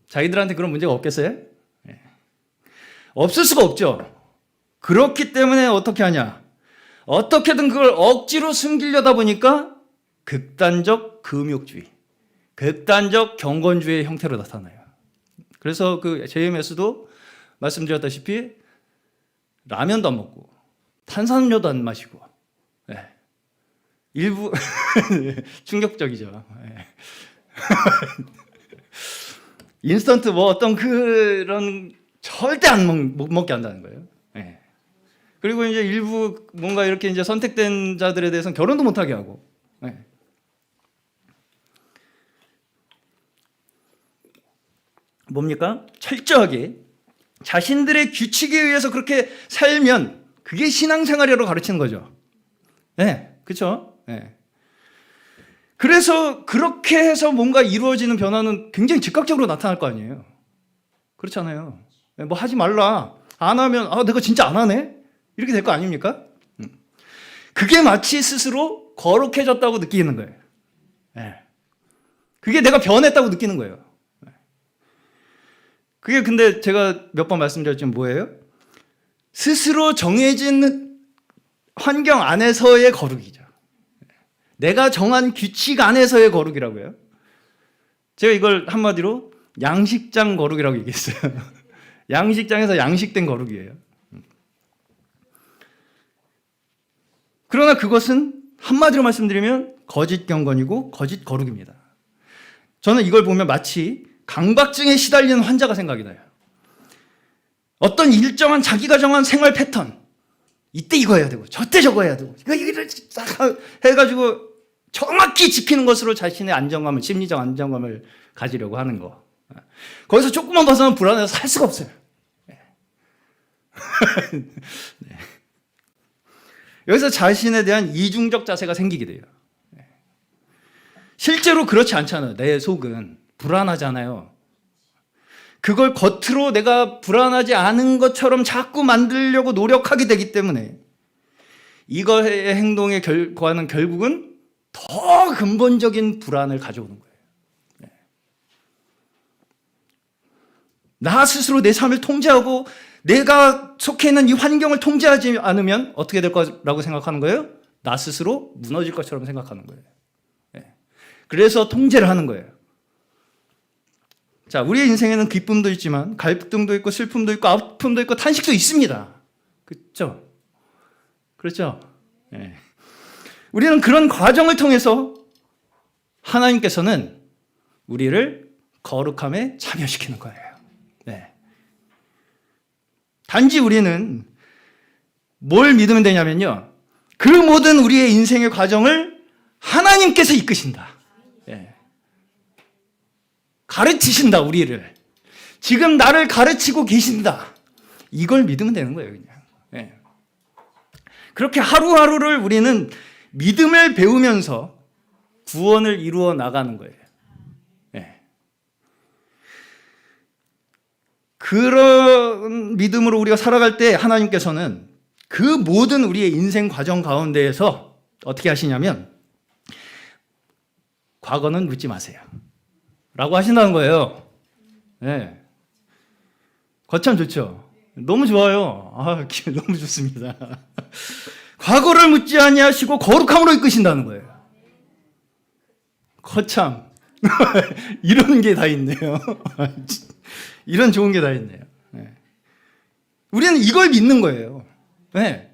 A: 자기들한테 그런 문제가 없겠어요? 예. 없을 수가 없죠. 그렇기 때문에 어떻게 하냐? 어떻게든 그걸 억지로 숨기려다 보니까 극단적 금욕주의, 극단적 경건주의의 형태로 나타나요. 그래서 그 JMS도 말씀드렸다시피 라면도 안 먹고 탄산음료도 안 마시고, 예. 일부 충격적이죠. 예. 인스턴트 뭐 어떤 그런 절대 못 먹게 한다는 거예요. 예. 그리고 이제 일부 뭔가 이렇게 이제 선택된 자들에 대해서는 결혼도 못하게 하고. 예. 뭡니까? 철저하게 자신들의 규칙에 의해서 그렇게 살면 그게 신앙생활이라고 가르치는 거죠. 네, 그렇죠? 네. 그래서 그렇게 해서 뭔가 이루어지는 변화는 굉장히 즉각적으로 나타날 거 아니에요. 그렇잖아요. 뭐 하지 말라. 안 하면 내가 진짜 안 하네? 이렇게 될 거 아닙니까? 그게 마치 스스로 거룩해졌다고 느끼는 거예요. 네. 그게 내가 변했다고 느끼는 거예요. 그게 근데 제가 몇 번 말씀드렸지만 뭐예요? 스스로 정해진 환경 안에서의 거룩이죠. 내가 정한 규칙 안에서의 거룩이라고요. 제가 이걸 한마디로 양식장 거룩이라고 얘기했어요. 양식장에서 양식된 거룩이에요. 그러나 그것은 한마디로 말씀드리면 거짓 경건이고 거짓 거룩입니다. 저는 이걸 보면 마치 강박증에 시달리는 환자가 생각이 나요. 어떤 일정한 자기가 정한 생활 패턴, 이때 이거 해야 되고 저때 저거 해야 되고 이걸 딱 해가지고 정확히 지키는 것으로 자신의 안정감을, 심리적 안정감을 가지려고 하는 거. 거기서 조금만 벗어나면 불안해서 살 수가 없어요. 네. 여기서 자신에 대한 이중적 자세가 생기게 돼요. 실제로 그렇지 않잖아요. 내 속은 불안하잖아요. 그걸 겉으로 내가 불안하지 않은 것처럼 자꾸 만들려고 노력하게 되기 때문에 이거의 행동에 과는 결국은 더 근본적인 불안을 가져오는 거예요. 나 스스로 내 삶을 통제하고 내가 속해 있는 이 환경을 통제하지 않으면 어떻게 될 거라고 생각하는 거예요? 나 스스로 무너질 것처럼 생각하는 거예요. 그래서 통제를 하는 거예요. 자, 우리의 인생에는 기쁨도 있지만 갈등도 있고 슬픔도 있고 아픔도 있고 탄식도 있습니다. 그렇죠? 그렇죠? 네. 우리는 그런 과정을 통해서 하나님께서는 우리를 거룩함에 참여시키는 거예요. 네. 단지 우리는 뭘 믿으면 되냐면요. 그 모든 우리의 인생의 과정을 하나님께서 이끄신다. 네. 가르치신다, 우리를. 지금 나를 가르치고 계신다. 이걸 믿으면 되는 거예요, 그냥. 네. 그렇게 하루하루를 우리는 믿음을 배우면서 구원을 이루어 나가는 거예요. 네. 그런 믿음으로 우리가 살아갈 때 하나님께서는 그 모든 우리의 인생 과정 가운데에서 어떻게 하시냐면 과거는 묻지 마세요 라고 하신다는 거예요. 네. 거참 좋죠. 너무 좋아요. 너무 좋습니다. 과거를 묻지 아니하시고 거룩함으로 이끄신다는 거예요. 거참 이런 게 다 있네요. 이런 좋은 게 다 있네요. 네. 우리는 이걸 믿는 거예요. 네.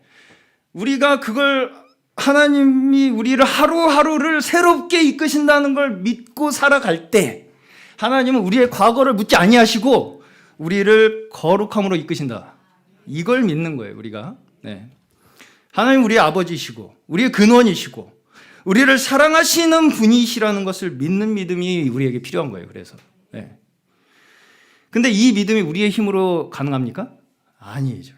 A: 우리가 그걸 하나님이 우리를 하루하루를 새롭게 이끄신다는 걸 믿고 살아갈 때 하나님은 우리의 과거를 묻지 아니하시고 우리를 거룩함으로 이끄신다. 이걸 믿는 거예요, 우리가. 네. 하나님 우리의 아버지시고 우리의 근원이시고 우리를 사랑하시는 분이시라는 것을 믿는 믿음이 우리에게 필요한 거예요. 그래서. 네. 근데 이 믿음이 우리의 힘으로 가능합니까? 아니죠.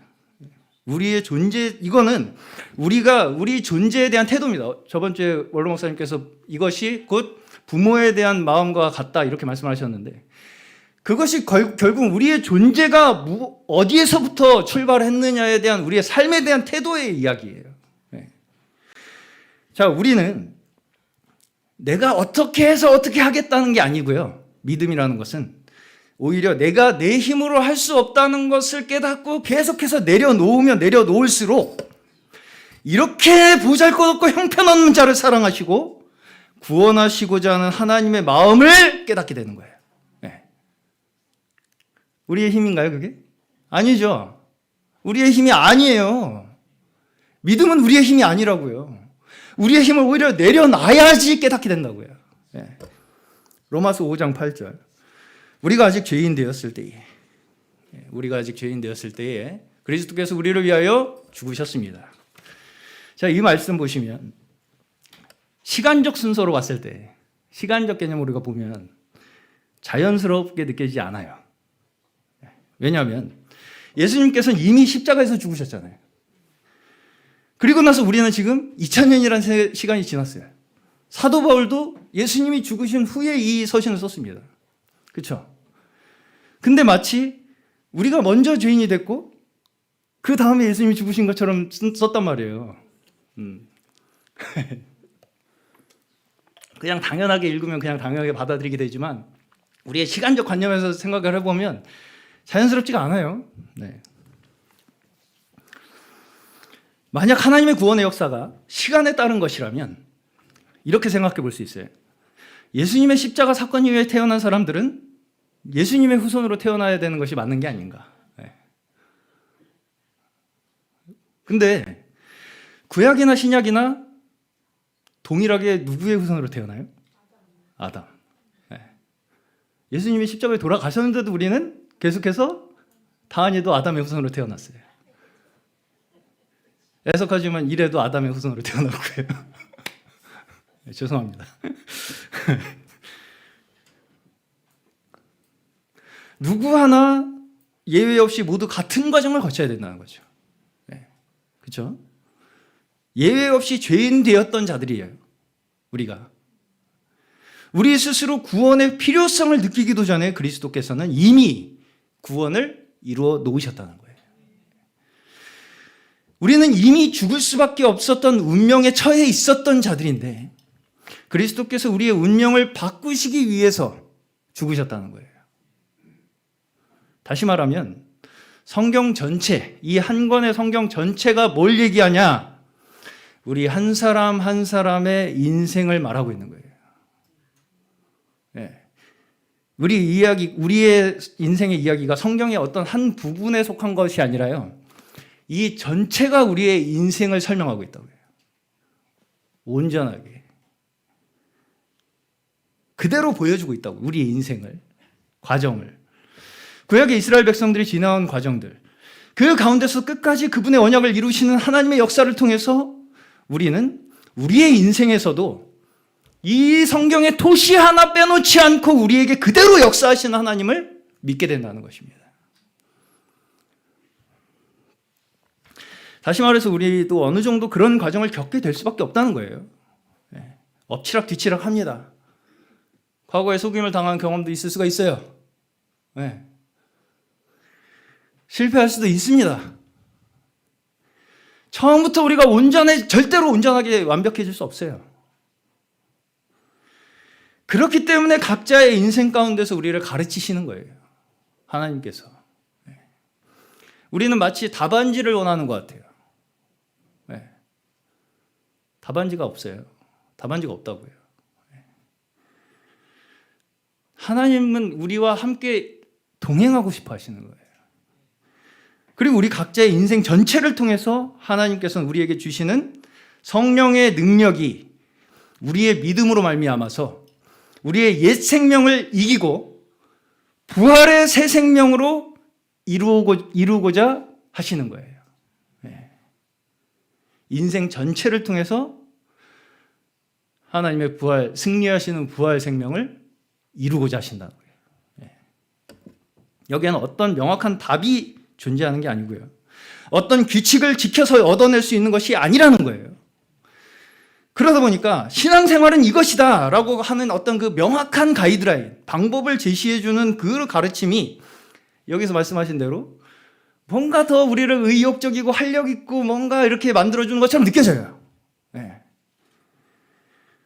A: 우리의 존재, 이거는 우리 존재에 대한 태도입니다. 저번 주에 원로 목사님께서 이것이 곧 부모에 대한 마음과 같다 이렇게 말씀하셨는데 그것이 결국 우리의 존재가 어디에서부터 출발했느냐에 대한 우리의 삶에 대한 태도의 이야기예요. 네. 자, 우리는 내가 어떻게 해서 어떻게 하겠다는 게 아니고요. 믿음이라는 것은 오히려 내가 내 힘으로 할 수 없다는 것을 깨닫고 계속해서 내려놓으면 내려놓을수록 이렇게 보잘것없고 형편없는 자를 사랑하시고 구원하시고자 하는 하나님의 마음을 깨닫게 되는 거예요. 네. 우리의 힘인가요, 그게? 아니죠. 우리의 힘이 아니에요. 믿음은 우리의 힘이 아니라고요. 우리의 힘을 오히려 내려놔야지 깨닫게 된다고요. 네. 로마서 5장 8절. 우리가 아직 죄인 되었을 때에 그리스도께서 우리를 위하여 죽으셨습니다. 자, 이 말씀 보시면 시간적 순서로 봤을 때 시간적 개념으로 우리가 보면 자연스럽게 느껴지지 않아요. 왜냐하면 예수님께서는 이미 십자가에서 죽으셨잖아요. 그리고 나서 우리는 지금 2000년이라는 시간이 지났어요. 사도 바울도 예수님이 죽으신 후에 이 서신을 썼습니다. 그렇죠? 근데 마치 우리가 먼저 죄인이 됐고 그 다음에 예수님이 죽으신 것처럼 썼단 말이에요. 그냥 당연하게 읽으면 그냥 당연하게 받아들이게 되지만 우리의 시간적 관념에서 생각을 해보면 자연스럽지가 않아요. 네. 만약 하나님의 구원의 역사가 시간에 따른 것이라면 이렇게 생각해 볼 수 있어요. 예수님의 십자가 사건 이후에 태어난 사람들은 예수님의 후손으로 태어나야 되는 것이 맞는 게 아닌가. 네. 근데 구약이나 신약이나 동일하게 누구의 후손으로 태어나요? 아담. 네. 예수님이 십자가에 돌아가셨는데도 우리는 계속해서 다한이도 아담의 후손으로 태어났어요. 애석하지만 이래도 아담의 후손으로 태어났고요. 네, 죄송합니다. 누구 하나 예외 없이 모두 같은 과정을 거쳐야 된다는 거죠. 네. 그렇죠? 예외 없이 죄인 되었던 자들이에요. 우리가. 우리 스스로 구원의 필요성을 느끼기도 전에 그리스도께서는 이미 구원을 이루어 놓으셨다는 거예요. 우리는 이미 죽을 수밖에 없었던 운명에 처해 있었던 자들인데 그리스도께서 우리의 운명을 바꾸시기 위해서 죽으셨다는 거예요. 다시 말하면 성경 전체, 이 한 권의 성경 전체가 뭘 얘기하냐? 우리 한 사람 한 사람의 인생을 말하고 있는 거예요. 네. 우리의 인생의 이야기가 성경의 어떤 한 부분에 속한 것이 아니라요. 이 전체가 우리의 인생을 설명하고 있다고요. 온전하게. 그대로 보여주고 있다고, 우리의 인생을, 과정을. 구약의 이스라엘 백성들이 지나온 과정들, 그 가운데서 끝까지 그분의 언약을 이루시는 하나님의 역사를 통해서 우리는 우리의 인생에서도 이 성경의 토시 하나 빼놓지 않고 우리에게 그대로 역사하시는 하나님을 믿게 된다는 것입니다. 다시 말해서 우리도 어느 정도 그런 과정을 겪게 될 수밖에 없다는 거예요. 네. 엎치락 뒤치락 합니다. 과거에 속임을 당한 경험도 있을 수가 있어요. 네. 실패할 수도 있습니다. 처음부터 우리가 절대로 온전하게 완벽해질 수 없어요. 그렇기 때문에 각자의 인생 가운데서 우리를 가르치시는 거예요. 하나님께서. 우리는 마치 답안지를 원하는 것 같아요. 답안지가 없어요. 답안지가 없다고요. 하나님은 우리와 함께 동행하고 싶어 하시는 거예요. 그리고 우리 각자의 인생 전체를 통해서 하나님께서는 우리에게 주시는 성령의 능력이 우리의 믿음으로 말미암아서 우리의 옛 생명을 이기고 부활의 새 생명으로 이루고자 하시는 거예요. 인생 전체를 통해서 하나님의 승리하시는 부활 생명을 이루고자 하신다는 거예요. 여기에는 어떤 명확한 답이 존재하는 게 아니고요. 어떤 규칙을 지켜서 얻어낼 수 있는 것이 아니라는 거예요. 그러다 보니까 신앙생활은 이것이다 라고 하는 어떤 그 명확한 가이드라인, 방법을 제시해주는 그 가르침이 여기서 말씀하신 대로 뭔가 더 우리를 의욕적이고 활력있고 뭔가 이렇게 만들어주는 것처럼 느껴져요.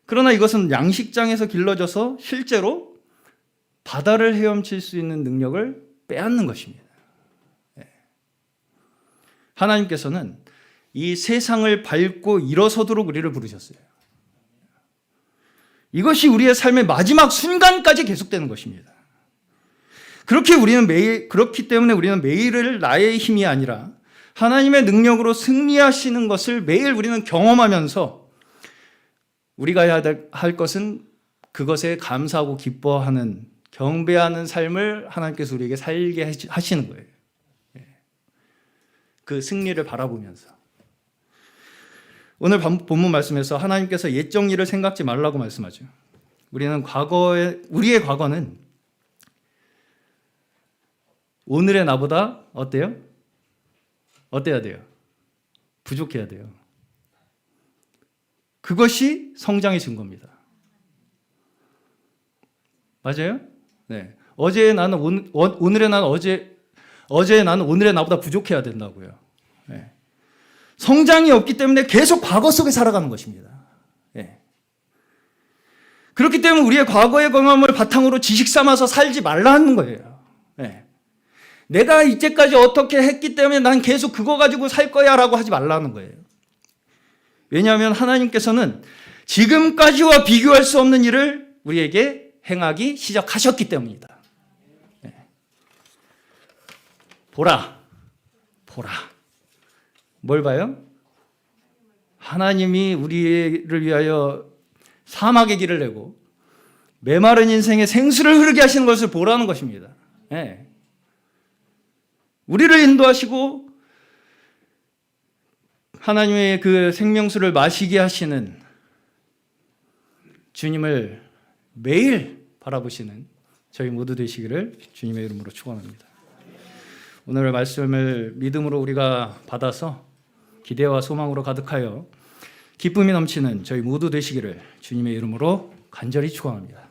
A: 그러나 이것은 양식장에서 길러져서 실제로 바다를 헤엄칠 수 있는 능력을 빼앗는 것입니다. 하나님께서는 이 세상을 밟고 일어서도록 우리를 부르셨어요. 이것이 우리의 삶의 마지막 순간까지 계속되는 것입니다. 그렇기 때문에 우리는 매일을 나의 힘이 아니라 하나님의 능력으로 승리하시는 것을 매일 우리는 경험하면서 우리가 해야 할 것은 그것에 감사하고 기뻐하는, 경배하는 삶을 하나님께서 우리에게 살게 하시는 거예요. 그 승리를 바라보면서. 오늘 본문 말씀에서 하나님께서 옛 정리를 생각지 말라고 말씀하죠. 우리의 과거는 오늘의 나보다 어때요? 어때야 돼요? 부족해야 돼요. 그것이 성장의 증거입니다. 맞아요? 네. 어제의 나는 오늘의 나보다 부족해야 된다고요. 네. 성장이 없기 때문에 계속 과거 속에 살아가는 것입니다. 네. 그렇기 때문에 우리의 과거의 경험을 바탕으로 지식 삼아서 살지 말라는 거예요. 네. 내가 이제까지 어떻게 했기 때문에 난 계속 그거 가지고 살 거야 라고 하지 말라는 거예요. 왜냐하면 하나님께서는 지금까지와 비교할 수 없는 일을 우리에게 행하기 시작하셨기 때문이다. 보라. 뭘 봐요? 하나님이 우리를 위하여 사막의 길을 내고 메마른 인생에 생수를 흐르게 하시는 것을 보라는 것입니다. 네. 우리를 인도하시고 하나님의 그 생명수를 마시게 하시는 주님을 매일 바라보시는 저희 모두 되시기를 주님의 이름으로 축원합니다. 오늘 말씀을 믿음으로 우리가 받아서 기대와 소망으로 가득하여 기쁨이 넘치는 저희 모두 되시기를 주님의 이름으로 간절히 축원합니다.